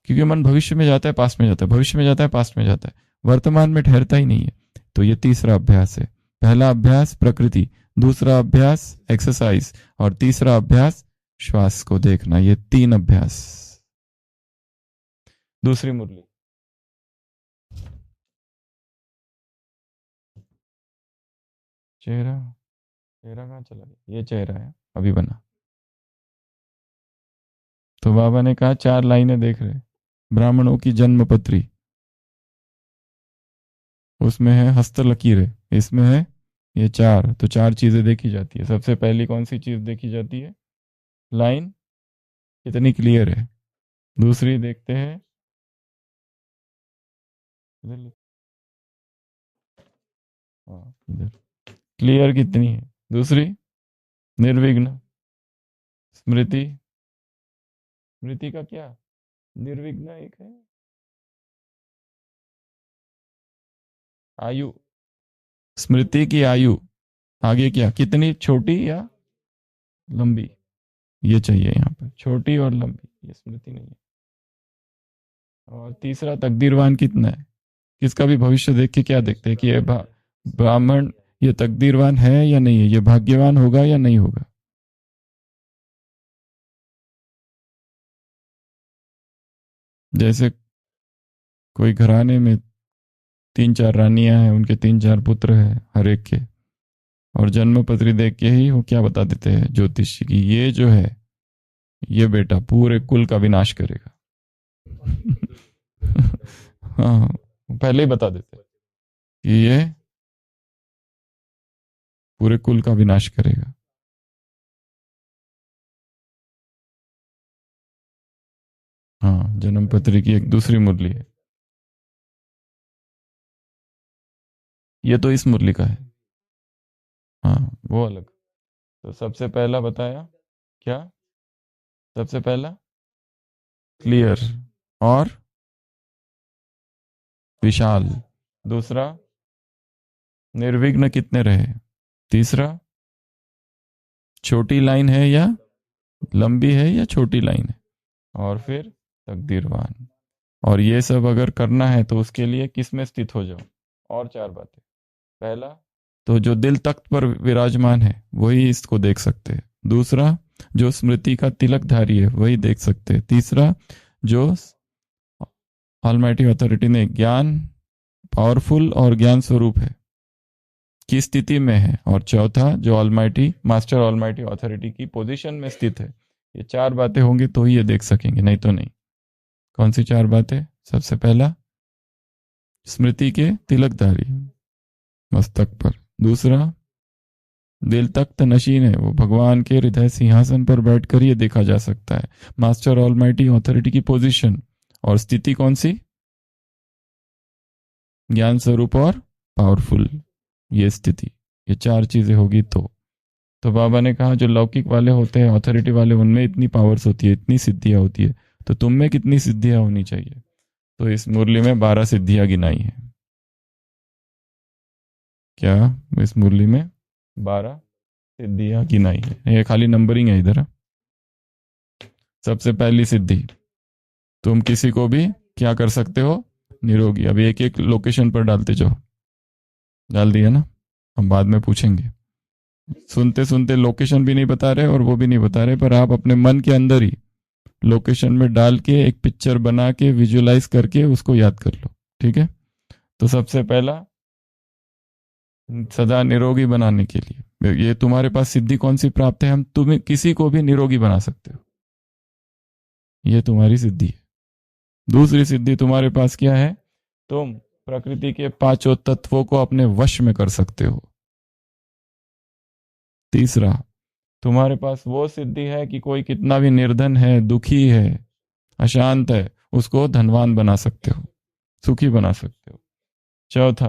क्योंकि मन भविष्य में जाता है, पास्ट में जाता है, भविष्य में जाता है, पास्ट में जाता है, वर्तमान में ठहरता ही नहीं है। तो ये तीसरा अभ्यास है। पहला अभ्यास प्रकृति, दूसरा अभ्यास एक्सरसाइज, और तीसरा अभ्यास श्वास को देखना। ये 3 अभ्यास। दूसरी मुरली। चेहरा कहाँ चला गया? ये चेहरा है, अभी बना। तो बाबा ने कहा 4 लाइनें देख रहे, ब्राह्मणों की जन्मपत्री, उसमें है हस्तलकीरें, इसमें है ये 4। तो 4 चीजें देखी जाती है। सबसे पहली कौन सी चीज देखी जाती है? लाइन कितनी क्लियर है। दूसरी देखते हैं इधर क्लियर कितनी है। दूसरी निर्विघ्न स्मृति, स्मृति का क्या? निर्विघ्न एक है। आयु, स्मृति की आयु आगे क्या, कितनी छोटी या लंबी, ये चाहिए यहाँ पर, छोटी और लंबी, ये स्मृति नहीं है। और तीसरा तकदीरवान कितना है, किसका भी भविष्य देख के क्या देखते हैं कि ये ब्राह्मण ये तकदीरवान है या नहीं है, ये भाग्यवान होगा या नहीं होगा। जैसे कोई घराने में 3-4 रानियां हैं, उनके 3-4 पुत्र हैं हर एक के, और जन्मपत्री देख के ही वो क्या बता देते हैं ज्योतिषी की, ये जो है ये बेटा पूरे कुल का विनाश करेगा। हाँ, पहले ही बता देते कि ये पूरे कुल का विनाश करेगा। हाँ, जन्मपत्री की एक दूसरी मुरली है, ये तो इस मुरली का है। हाँ, वो अलग। तो सबसे पहला बताया क्या, सबसे पहला क्लियर और विशाल, दूसरा निर्विघ्न कितने रहे, तीसरा छोटी लाइन है या लंबी है या छोटी लाइन है, और फिर तकदीरवान। और ये सब अगर करना है तो उसके लिए किस में स्थित हो जाओ। और 4 बातें। पहला तो जो दिल तख्त पर विराजमान है वही इसको देख सकते हैं। दूसरा जो स्मृति का तिलकधारी है वही देख सकते हैं। तीसरा जो ऑलमाइटी अथॉरिटी ने ज्ञान पावरफुल और ज्ञान स्वरूप है की स्थिति में है, और चौथा जो ऑलमाइटी मास्टर ऑलमाइटी अथॉरिटी की पोजीशन में स्थित है। ये 4 बातें होंगी तो ही ये देख सकेंगे, नहीं तो नहीं। कौन सी 4 बातें? सबसे पहला स्मृति के तिलकधारी मस्तक पर, दूसरा दिल तख्त नशीन है, वो भगवान के हृदय सिंहासन पर बैठकर ये देखा जा सकता है। मास्टर ऑलमाइटी अथॉरिटी की पोजीशन और स्थिति कौन सी? ज्ञान स्वरूप और पावरफुल, ये स्थिति। ये 4 चीजें होगी तो बाबा ने कहा जो लौकिक वाले होते हैं अथॉरिटी वाले, उनमें इतनी पावर्स होती है, इतनी सिद्धियां होती है, तो तुम में कितनी सिद्धियां होनी चाहिए। तो इस मुरली में 12 सिद्धियां गिनाई है। क्या इस मुरली में 12 सिद्धियां गिनाई है? ये खाली नंबरिंग है इधर। सबसे पहली सिद्धि, तुम किसी को भी क्या कर सकते हो? निरोगी। अभी एक एक लोकेशन पर डालते जाओ। डाल दिया ना, हम बाद में पूछेंगे। सुनते सुनते लोकेशन भी नहीं बता रहे और वो भी नहीं बता रहे, पर आप अपने मन के अंदर ही लोकेशन में डाल के एक पिक्चर बना के विजुअलाइज करके उसको याद कर लो। ठीक है। तो सबसे पहला सदा निरोगी बनाने के लिए ये तुम्हारे पास सिद्धि कौन सी प्राप्त है? हम तुम्हें किसी को भी निरोगी बना सकते हो, ये तुम्हारी सिद्धि है। दूसरी सिद्धि तुम्हारे पास क्या है? तुम प्रकृति के पांचों तत्वों को अपने वश में कर सकते हो। तीसरा, तुम्हारे पास वो सिद्धि है कि कोई कितना भी निर्धन है, दुखी है, अशांत है, उसको धनवान बना सकते हो, सुखी बना सकते हो। चौथा,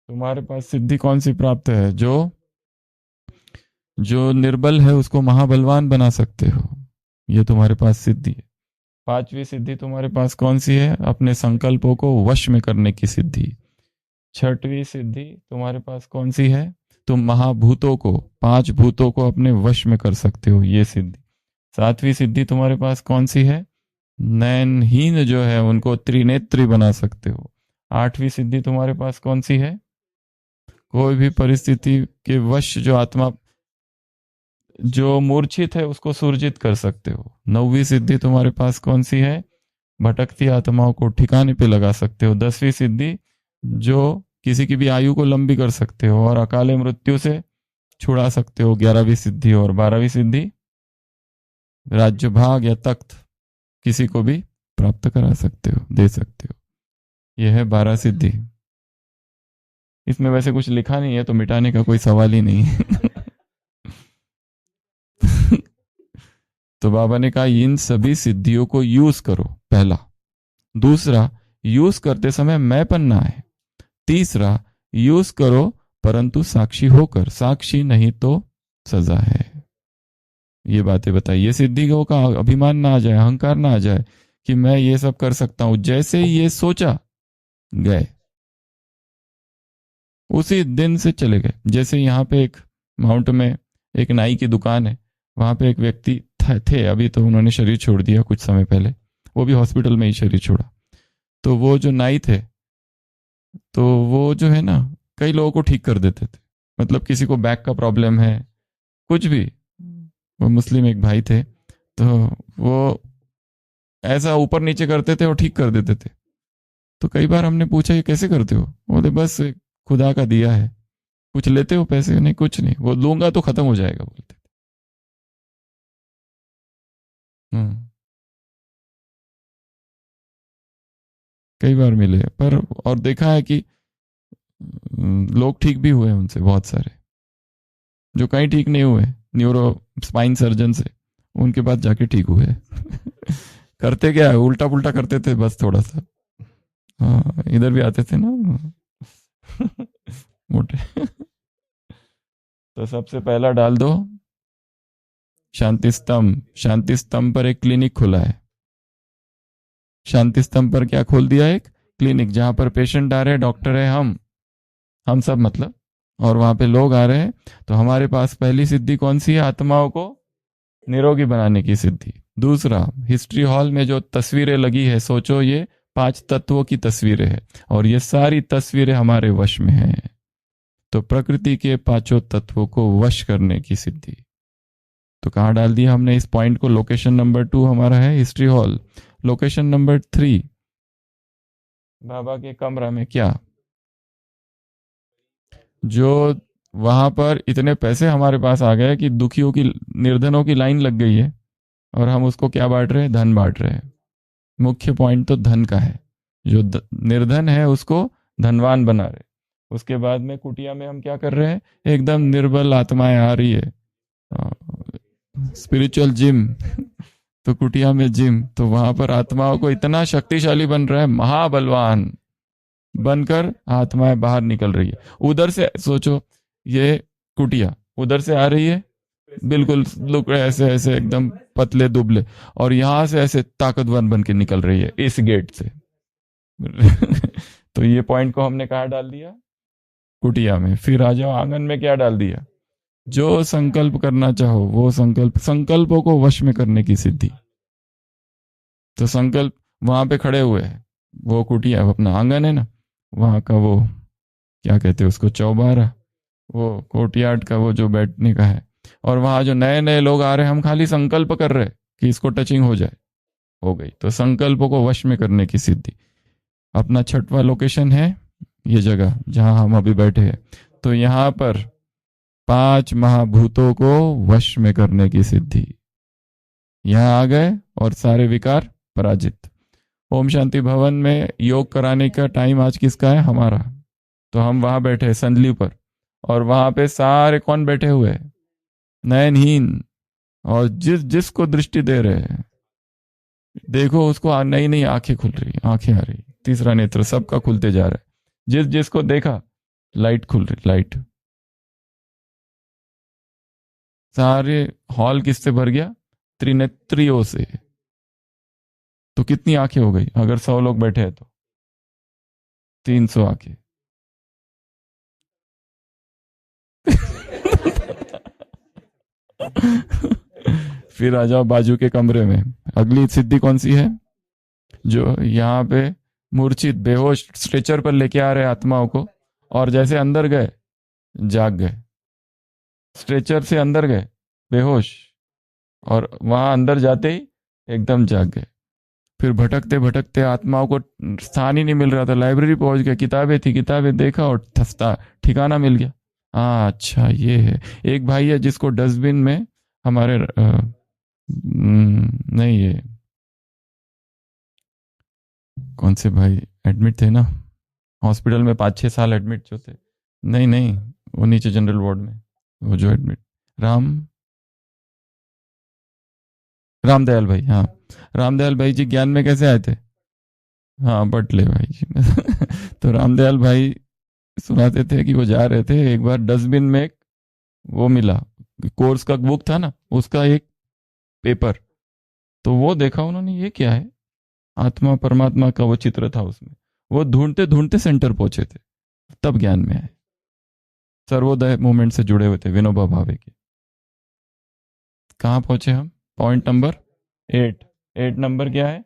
तुम्हारे पास सिद्धि कौन सी प्राप्त है? जो निर्बल है उसको महाबलवान बना सकते हो, ये तुम्हारे पास सिद्धि है। पांचवी सिद्धि तुम्हारे पास कौन सी है? अपने संकल्पों को वश में करने की सिद्धि। छठवीं सिद्धि तुम्हारे पास कौन सी है? तुम महाभूतों को, 5 भूतों को अपने वश में कर सकते हो, ये सिद्धि। सातवीं सिद्धि तुम्हारे पास कौन सी है? नयनहीन जो है उनको त्रिनेत्री बना सकते हो। आठवीं सिद्धि तुम्हारे पास कौन सी है? कोई भी परिस्थिति के वश जो आत्मा जो मूर्छित है उसको सुरजित कर सकते हो। 9वीं सिद्धि तुम्हारे पास कौन सी है? भटकती आत्माओं को ठिकाने पे लगा सकते हो। 10वीं सिद्धि जो किसी की भी आयु को लंबी कर सकते हो और अकाले मृत्यु से छुड़ा सकते हो, 11वीं सिद्धि। और 12वीं सिद्धि राज्य भाग या तख्त किसी को भी प्राप्त करा सकते हो, दे सकते हो। यह है 12 सिद्धि। इसमें वैसे कुछ लिखा नहीं है तो मिटाने का कोई सवाल ही नहीं है। तो बाबा ने कहा इन सभी सिद्धियों को यूज करो, पहला। दूसरा, यूज करते समय मैंपन ना आए। तीसरा, यूज करो परंतु साक्षी होकर, साक्षी नहीं तो सजा है। ये बातें बताई। ये सिद्धियों का अभिमान ना आ जाए, अहंकार ना आ जाए कि मैं ये सब कर सकता हूं। जैसे ही ये सोचा गए, उसी दिन से चले गए। जैसे यहाँ पे एक माउंट में एक नाई की दुकान है, वहां पे एक व्यक्ति थे, अभी तो उन्होंने शरीर छोड़ दिया कुछ समय पहले, वो भी हॉस्पिटल में ही शरीर छोड़ा। तो वो जो नाई थे, तो वो जो है ना कई लोगों को ठीक कर देते थे। मतलब किसी को बैक का प्रॉब्लम है, कुछ भी। वो मुस्लिम एक भाई थे, तो वो ऐसा ऊपर नीचे करते थे और ठीक कर देते थे। तो कई बार हमने पूछा ये कैसे करते हो? बोले बस खुदा का दिया है। कुछ लेते हो पैसे? नहीं, कुछ नहीं। वो लूंगा तो खत्म हो जाएगा बोलते थे। कई बार मिले पर, और देखा है कि लोग ठीक भी हुए उनसे, बहुत सारे। जो कहीं ठीक नहीं हुए, न्यूरो स्पाइन सर्जन से, उनके बाद जाके ठीक हुए। करते क्या है, उल्टा पुल्टा करते थे बस थोड़ा सा। हाँ, इधर भी आते थे ना मोटे। तो सबसे पहला डाल दो शांति स्तंभ। शांति स्तंभ पर एक क्लिनिक खुला है। शांति स्तंभ पर क्या खोल दिया? एक क्लिनिक, जहां पर पेशेंट आ रहे हैं, डॉक्टर है हम सब मतलब, और वहां पे लोग आ रहे हैं। तो हमारे पास पहली सिद्धि कौन सी है? आत्माओं को निरोगी बनाने की सिद्धि। दूसरा, हिस्ट्री हॉल में जो तस्वीरें लगी है, सोचो ये 5 तत्वों की तस्वीरें हैं और ये सारी तस्वीरें हमारे वश में हैं। तो प्रकृति के 5 तत्वों को वश करने की सिद्धि। तो कहाँ डाल दिया हमने इस पॉइंट को? लोकेशन नंबर 2 हमारा है हिस्ट्री हॉल। लोकेशन नंबर 3 बाबा के कमरा में। क्या जो वहां पर इतने पैसे हमारे पास आ गए कि दुखियों की, निर्धनों की लाइन लग गई है और हम उसको क्या बांट रहे हैं? धन बांट रहे हैं। मुख्य पॉइंट तो धन का है। जो निर्धन है उसको धनवान बना रहे। उसके बाद में कुटिया में हम क्या कर रहे हैं? एकदम निर्बल आत्माएं आ रही है, स्पिरिचुअल जिम। तो कुटिया में जिम, तो वहां पर आत्माओं को इतना शक्तिशाली बन रहा है, महाबलवान बनकर आत्माएं बाहर निकल रही है। उधर से सोचो, ये कुटिया उधर से आ रही है, बिल्कुल लुक ऐसे ऐसे एकदम पतले दुबले, और यहां से ऐसे ताकतवर बन के निकल रही है इस गेट से। तो ये पॉइंट को हमने कहा डाल दिया? कुटिया में। फिर आ जाओ आंगन में, क्या डाल दिया? जो संकल्प करना चाहो वो संकल्पों को वश में करने की सिद्धि। तो संकल्प वहां पे खड़े हुए हैं, वो कुटिया अपना आंगन है ना, वहां का वो क्या कहते हैं उसको, चौबारा, वो कोर्टयार्ड का वो जो बैठने का है। और वहां जो नए नए लोग आ रहे हैं, हम खाली संकल्प कर रहे कि इसको टचिंग हो जाए, हो गई। तो संकल्पों को वश में करने की सिद्धि। अपना 6वां लोकेशन है ये जगह जहां हम अभी बैठे हैं। तो यहां पर 5 महाभूतों को वश में करने की सिद्धि। यहां आ गए और सारे विकार पराजित। ओम शांति भवन में योग कराने का टाइम आज किसका है? हमारा। तो हम वहां बैठे संदली पर, और वहां पे सारे कौन बैठे हुए हैं? नयनहीन। और जिसको दृष्टि दे रहे हैं, देखो उसको नई नई आंखें खुल रही, आंखें आ रही, तीसरा नेत्र सबका खुलते जा रहा है। जिसको देखा लाइट खुल रही, लाइट। सारे हॉल किससे भर गया? त्रिनेत्रियों से। तो कितनी आंखें हो गई? अगर 100 लोग बैठे हैं तो 300 आंखें। फिर आ जाओ बाजू के कमरे में। अगली सिद्धि कौन सी है? जो यहाँ पे मूर्छित बेहोश स्ट्रेचर पर लेके आ रहे आत्माओं को, और जैसे अंदर गए जाग गए। स्ट्रेचर से अंदर गए बेहोश, और वहां अंदर जाते ही एकदम जाग गए। फिर भटकते भटकते आत्माओं को स्थान ही नहीं मिल रहा था, लाइब्रेरी पहुंच गए, किताबें थी, किताबें देखा और ठिकाना मिल गया। हाँ अच्छा ये है। एक भाई है जिसको डस्टबिन में हमारे नहीं, ये कौन से भाई एडमिट थे ना हॉस्पिटल में, 5-6 साल एडमिट जो थे। नहीं, वो नीचे जनरल वार्ड में, वो जो एडमिट, रामदयाल भाई। हाँ, रामदयाल भाई जी ज्ञान में कैसे आए थे? हाँ, बटले भाई जी। तो रामदयाल भाई सुनाते थे कि वो जा रहे थे, एक बार डस्टबिन में एक वो मिला, कोर्स का बुक था ना, उसका एक पेपर। तो वो देखा उन्होंने, ये क्या है? आत्मा परमात्मा का वो चित्र था उसमें। वो ढूंढते ढूंढते सेंटर पहुंचे थे, तब ज्ञान में आए। सर्वोदय मूवमेंट से जुड़े हुए थे, विनोबा भावे के। कहाँ पहुंचे हम? Point number 8। 8 नंबर क्या है?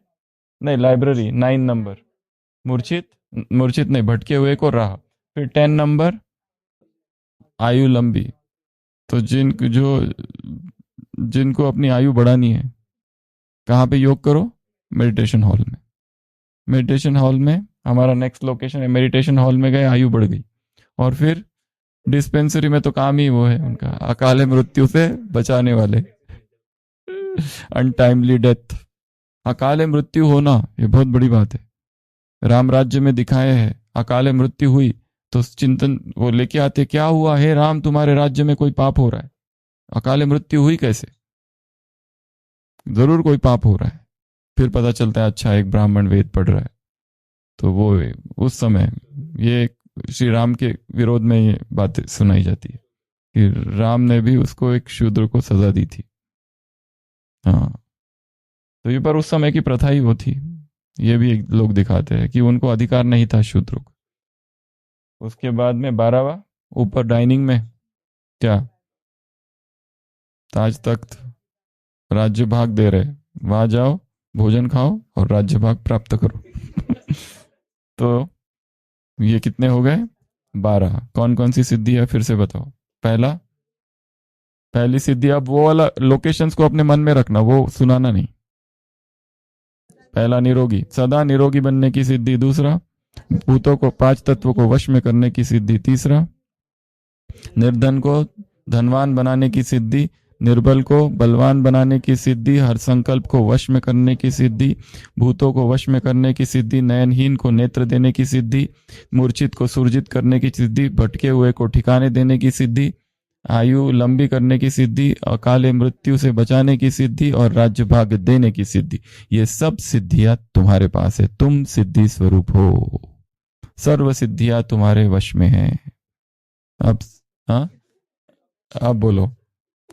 नहीं, लाइब्रेरी। 9 नंबर मूर्छित नहीं, भटके हुए को राह। फिर 10 नंबर आयु लंबी। तो जिनको अपनी आयु बढ़ानी है, कहाँ पे योग करो? मेडिटेशन हॉल में। मेडिटेशन हॉल में हमारा नेक्स्ट लोकेशन है। मेडिटेशन हॉल में गए, आयु बढ़ गई। और फिर डिस्पेंसरी में तो काम ही वो है उनका, अकाले मृत्यु से बचाने वाले। अनटाइमली डेथ, अकाले मृत्यु होना, ये बहुत बड़ी बात है। राम राज्य में दिखाए है, अकाले मृत्यु हुई तो चिंतन वो लेके आते, क्या हुआ है राम, तुम्हारे राज्य में कोई पाप हो रहा है। अकाले मृत्यु हुई कैसे? जरूर कोई पाप हो रहा है। फिर पता चलता है अच्छा एक ब्राह्मण वेद पढ़ रहा है। तो वो उस समय ये श्री राम के विरोध में ये बातें सुनाई जाती है कि राम ने भी उसको एक शूद्र को सजा दी थी। हाँ, तो ये पर उस समय की प्रथा ही वो थी। ये भी लोग दिखाते हैं कि उनको अधिकार नहीं था शूद्रों को। उसके बाद में 12वां, ऊपर डाइनिंग में क्या? ताज तख्त, राज्य भाग दे रहे, वहां जाओ, भोजन खाओ और राज्य भाग प्राप्त करो। तो ये कितने हो गए? 12। कौन कौन सी सिद्धि है फिर से बताओ? पहली सिद्धि, अब वो वाला लोकेशंस को अपने मन में रखना, वो सुनाना नहीं। पहला निरोगी, सदा निरोगी बनने की सिद्धि। दूसरा, भूतों को 5 तत्वों को वश में करने की सिद्धि। तीसरा, निर्धन को धनवान बनाने की सिद्धि। निर्बल को बलवान बनाने की सिद्धि। हर संकल्प को वश में करने की सिद्धि। भूतों को वश में करने की सिद्धि। नयनहीन को नेत्र देने की सिद्धि। मूर्छित को सुरजित करने की सिद्धि। भटके हुए को ठिकाने देने की सिद्धि। आयु लंबी करने की सिद्धि। अकाले मृत्यु से बचाने की सिद्धि और राज्य भाग देने की सिद्धि। ये सब सिद्धियां तुम्हारे पास है। तुम सिद्धि स्वरूप हो, सर्व सिद्धियां तुम्हारे वश में हैं। अब हाँ, अब बोलो,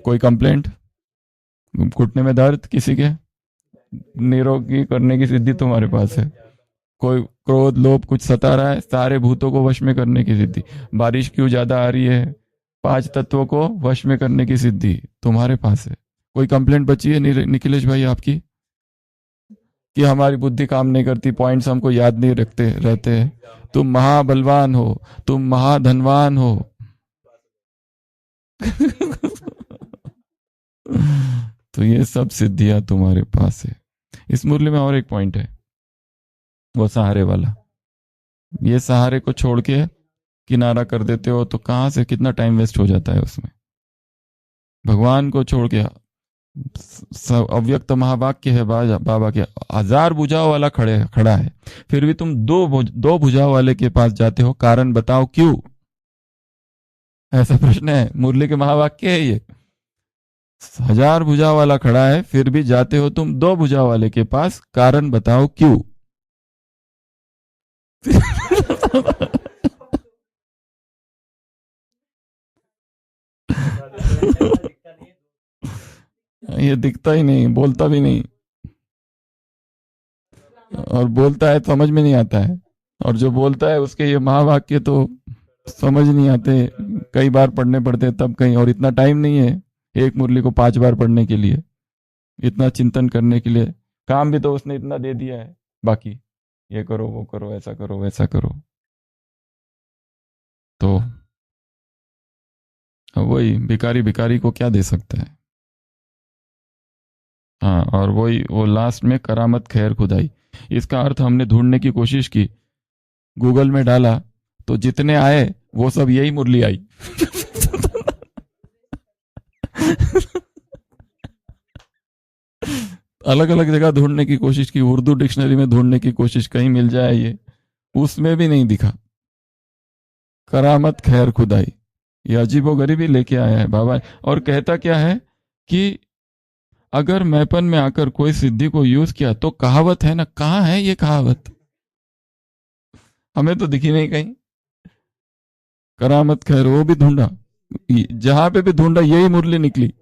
कोई कंप्लेंट? घुटने में दर्द किसी के? निरोगी करने की सिद्धि तुम्हारे पास है। कोई क्रोध लोभ कुछ सता रहा है, सारे भूतों को वश में करने की सिद्धि। बारिश क्यों ज्यादा आ रही है, 5 तत्वों को वश में करने की सिद्धि तुम्हारे पास है। कोई कंप्लेंट बची है निखिलेश भाई आपकी कि हमारी बुद्धि काम नहीं करती, पॉइंट्स हमको याद नहीं रखते रहते हैं? तुम महाबलवान हो, तुम महाधनवान हो। तो ये सब सिद्धियां तुम्हारे पास है। इस मुरली में और एक पॉइंट है, वो सहारे वाला। ये सहारे को छोड़ के किनारा कर देते हो तो कहां से कितना टाइम वेस्ट हो जाता है उसमें। भगवान को छोड़ के अव्यक्त महावाक्य है बाबा के, 1000 भुजाओं वाला खड़ा है, फिर भी तुम दो भुजाओं वाले के पास जाते हो, कारण बताओ क्यों? ऐसा प्रश्न है, मुरली के महावाक्य है ये। 1000 भुजा वाला खड़ा है, फिर भी जाते हो तुम 2 भुजा वाले के पास, कारण बताओ क्यों? ये दिखता ही नहीं, बोलता भी नहीं, और बोलता है समझ में नहीं आता है, और जो बोलता है उसके ये महावाक्य तो समझ नहीं आते, कई बार पढ़ने पड़ते तब कहीं, और इतना टाइम नहीं है एक मुरली को 5 बार पढ़ने के लिए, इतना चिंतन करने के लिए। काम भी तो उसने इतना दे दिया है, बाकी ये करो वो करो, ऐसा करो वैसा करो, तो वही भिखारी भिखारी को क्या दे सकता है। हाँ, और वही वो लास्ट में करामत खैर खुदाई, इसका अर्थ हमने ढूंढने की कोशिश की, गूगल में डाला तो जितने आए वो सब यही मुरली आई। अलग अलग जगह ढूंढने की कोशिश की, उर्दू डिक्शनरी में ढूंढने की कोशिश, कहीं मिल जाए ये, उसमें भी नहीं दिखा करामत खैर खुदाई। ये अजीबोगरीबी लेके आया है बाबा, और कहता क्या है कि अगर मैपन में आकर कोई सिद्धि को यूज किया तो कहावत है ना, कहाँ है ये कहावत? हमें तो दिखी नहीं कहीं। करामत खैर वो भी ढूंढा, जहां पे भी ढूंढा यही मुरली निकली।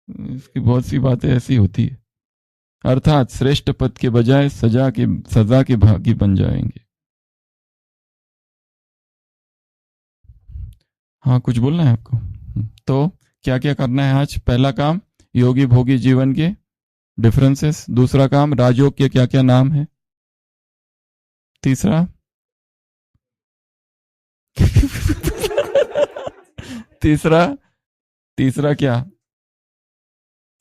इसकी बहुत सी बातें ऐसी होती है, अर्थात श्रेष्ठ पद के बजाय सजा के भागी बन जाएंगे। हाँ, कुछ बोलना है आपको? तो क्या क्या करना है आज? पहला काम योगी भोगी जीवन के डिफरेंसेस, दूसरा काम राजयोग के क्या क्या नाम है, तीसरा तीसरा क्या,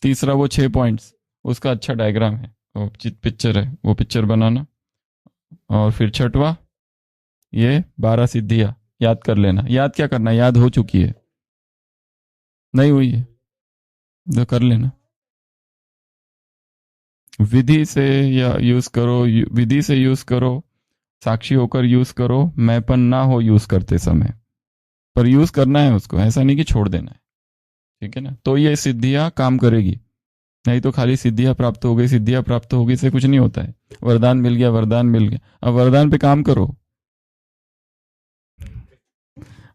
तीसरा वो 6 पॉइंट्स, उसका अच्छा डायग्राम है, वो पिक्चर है, वो पिक्चर बनाना। और फिर छठवा ये 12 सिद्धियां याद कर लेना। याद क्या करना, याद हो चुकी है, नहीं हुई है तो कर लेना। विधि से या यूज करो, विधि से यूज करो, साक्षी होकर यूज करो, मैपन ना हो यूज करते समय, पर यूज करना है उसको, ऐसा नहीं कि छोड़ देना है, ठीक है ना? तो ये सिद्धियां काम करेगी, नहीं तो खाली सिद्धियां प्राप्त हो गई से कुछ नहीं होता है। वरदान मिल गया, अब वरदान पे काम करो,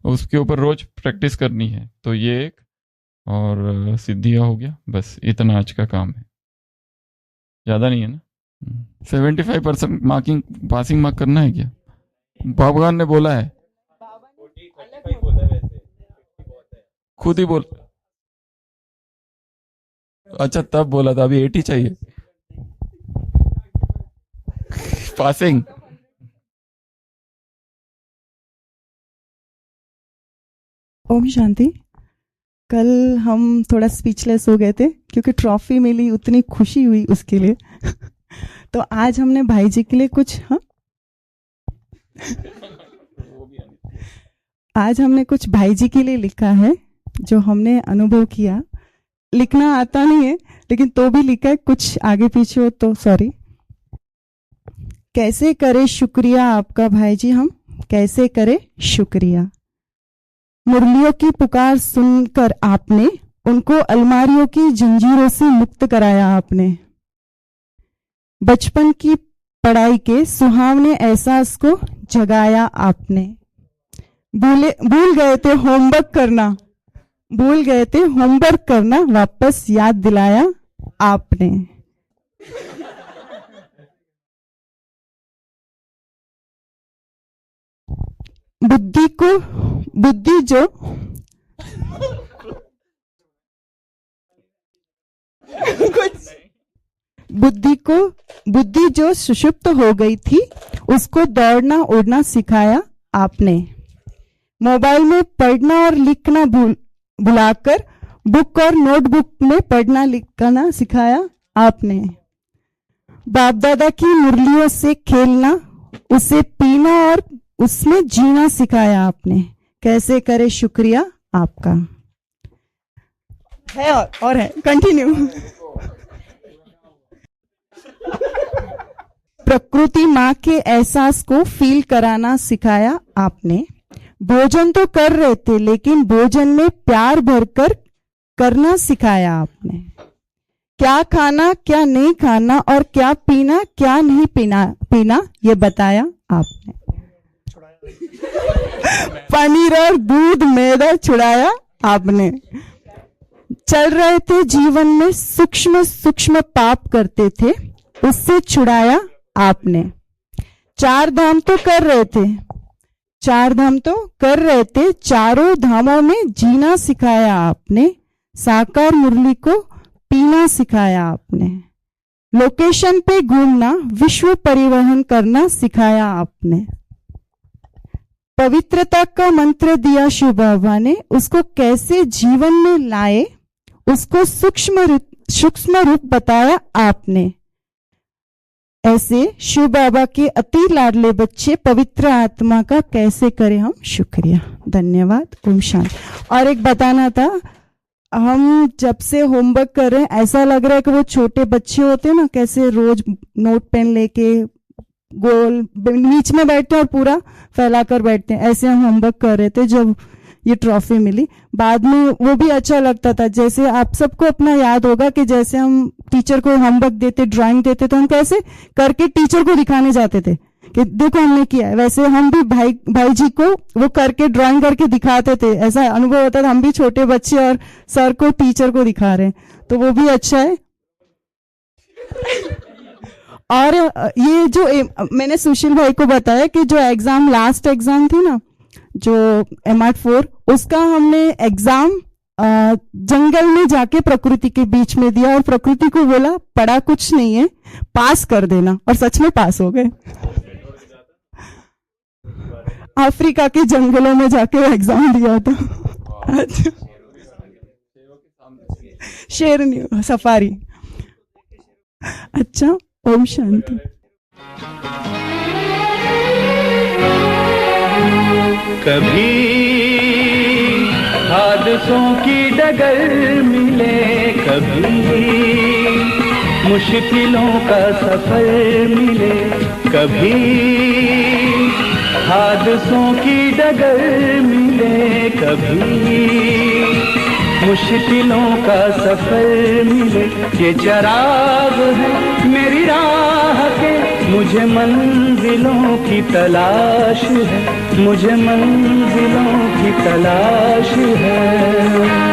उसके ऊपर रोज प्रैक्टिस करनी है। तो ये एक और सिद्धियां हो गया, बस इतना आज का काम है, ज्यादा नहीं है ना। 75% मार्किंग, पासिंग मार्क करना है क्या? भगवान ने बोला है, खुद ही बोल, अच्छा तब बोला था, अभी 80 चाहिए पासिंग। ओम शांति। कल हम थोड़ा स्पीचलेस हो गए थे क्योंकि ट्रॉफी मिली, उतनी खुशी हुई उसके लिए। तो आज हमने भाई जी के लिए कुछ, हाँ आज हमने कुछ भाई जी के लिए लिखा है, जो हमने अनुभव किया। लिखना आता नहीं है लेकिन तो भी लिखा है, कुछ आगे पीछे हो तो सॉरी। कैसे करे शुक्रिया आपका भाई जी, हम कैसे करे शुक्रिया। मुरलियों की पुकार सुनकर आपने उनको अलमारियों की जंजीरों से मुक्त कराया आपने। बचपन की पढ़ाई के सुहावने एहसास को जगाया आपने। भूल गए थे होमवर्क करना, वापस याद दिलाया आपने। बुद्धि जो सुषुप्त हो गई थी, उसको दौड़ना उड़ना सिखाया आपने। मोबाइल में पढ़ना और लिखना भुलाकर बुक और नोटबुक में पढ़ना लिखना सिखाया आपने। बाप दादा की मुरलियों से खेलना, उसे पीना और उसमें जीना सिखाया आपने। कैसे करे शुक्रिया आपका। है और है, कंटिन्यू। प्रकृति माँ के एहसास को फील कराना सिखाया आपने। भोजन तो कर रहे थे लेकिन भोजन में प्यार भरकर करना सिखाया आपने। क्या खाना क्या नहीं खाना और क्या पीना क्या नहीं पीना ये बताया आपने। पनीर और दूध मैदा छुड़ाया आपने। चल रहे थे जीवन में सूक्ष्म सूक्ष्म पाप करते थे, उससे छुड़ाया आपने। चार धाम तो कर रहे थे, चारों धामों में जीना सिखाया आपने। साकार मुरली को पीना सिखाया आपने। लोकेशन पे घूमना विश्व परिवहन करना सिखाया आपने। पवित्रता का मंत्र दिया शिव बाबा ने, उसको कैसे जीवन में लाए उसको सूक्ष्म रूप बताया आपने। ऐसे शिव बाबा के अति लाडले बच्चे पवित्र आत्मा का कैसे करें हम शुक्रिया। धन्यवाद। ओम शांति। और एक बताना था, हम जब से होमवर्क कर रहे हैं ऐसा लग रहा है कि वो छोटे बच्चे होते हैं ना, कैसे रोज नोट पेन लेके गोल बीच में बैठते हैं और पूरा फैला कर बैठते हैं, ऐसे हम होमवर्क कर रहे थे जब ये ट्रॉफी मिली। बाद में वो भी अच्छा लगता था। जैसे आप सबको अपना याद होगा कि जैसे हम टीचर को होमवर्क देते, ड्राइंग देते, तो हम कैसे करके टीचर को दिखाने जाते थे कि देखो हमने किया है। वैसे हम भी भाई जी को वो करके ड्राइंग करके दिखाते थे। ऐसा अनुभव होता था हम भी छोटे बच्चे और सर को टीचर को दिखा रहे हैं, तो वो भी अच्छा है। और ये जो मैंने सुशील भाई को बताया कि जो एग्जाम लास्ट एग्जाम थी ना, जो MAT4, उसका हमने एग्जाम जंगल में जाके प्रकृति के बीच में दिया और प्रकृति को बोला पढ़ा कुछ नहीं है, पास कर देना, और सच में पास हो गए। अफ्रीका के जंगलों में जाके एग्जाम दिया था। शेर नहीं, सफारी। अच्छा, ओम शांति। कभी हादसों की डगर मिले, कभी मुश्किलों का सफर मिले, कभी हादसों की डगर मिले, कभी मुश्किलों का सफर मिले। ये चराग है मेरी राह के, मुझे मंजिलों की तलाश है, मुझे मंजिलों की तलाश है।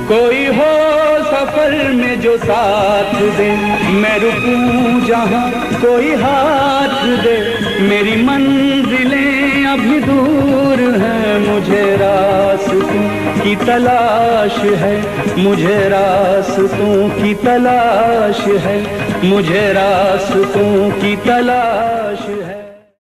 कोई हो सफर में जो साथ दे, मैं रुकूं जहां कोई हाथ दे। मेरी मंजिलें अभी दूर हैं, मुझे रास्तों की तलाश है, मुझे रास्तों की तलाश है, मुझे रास्तों की तलाश है।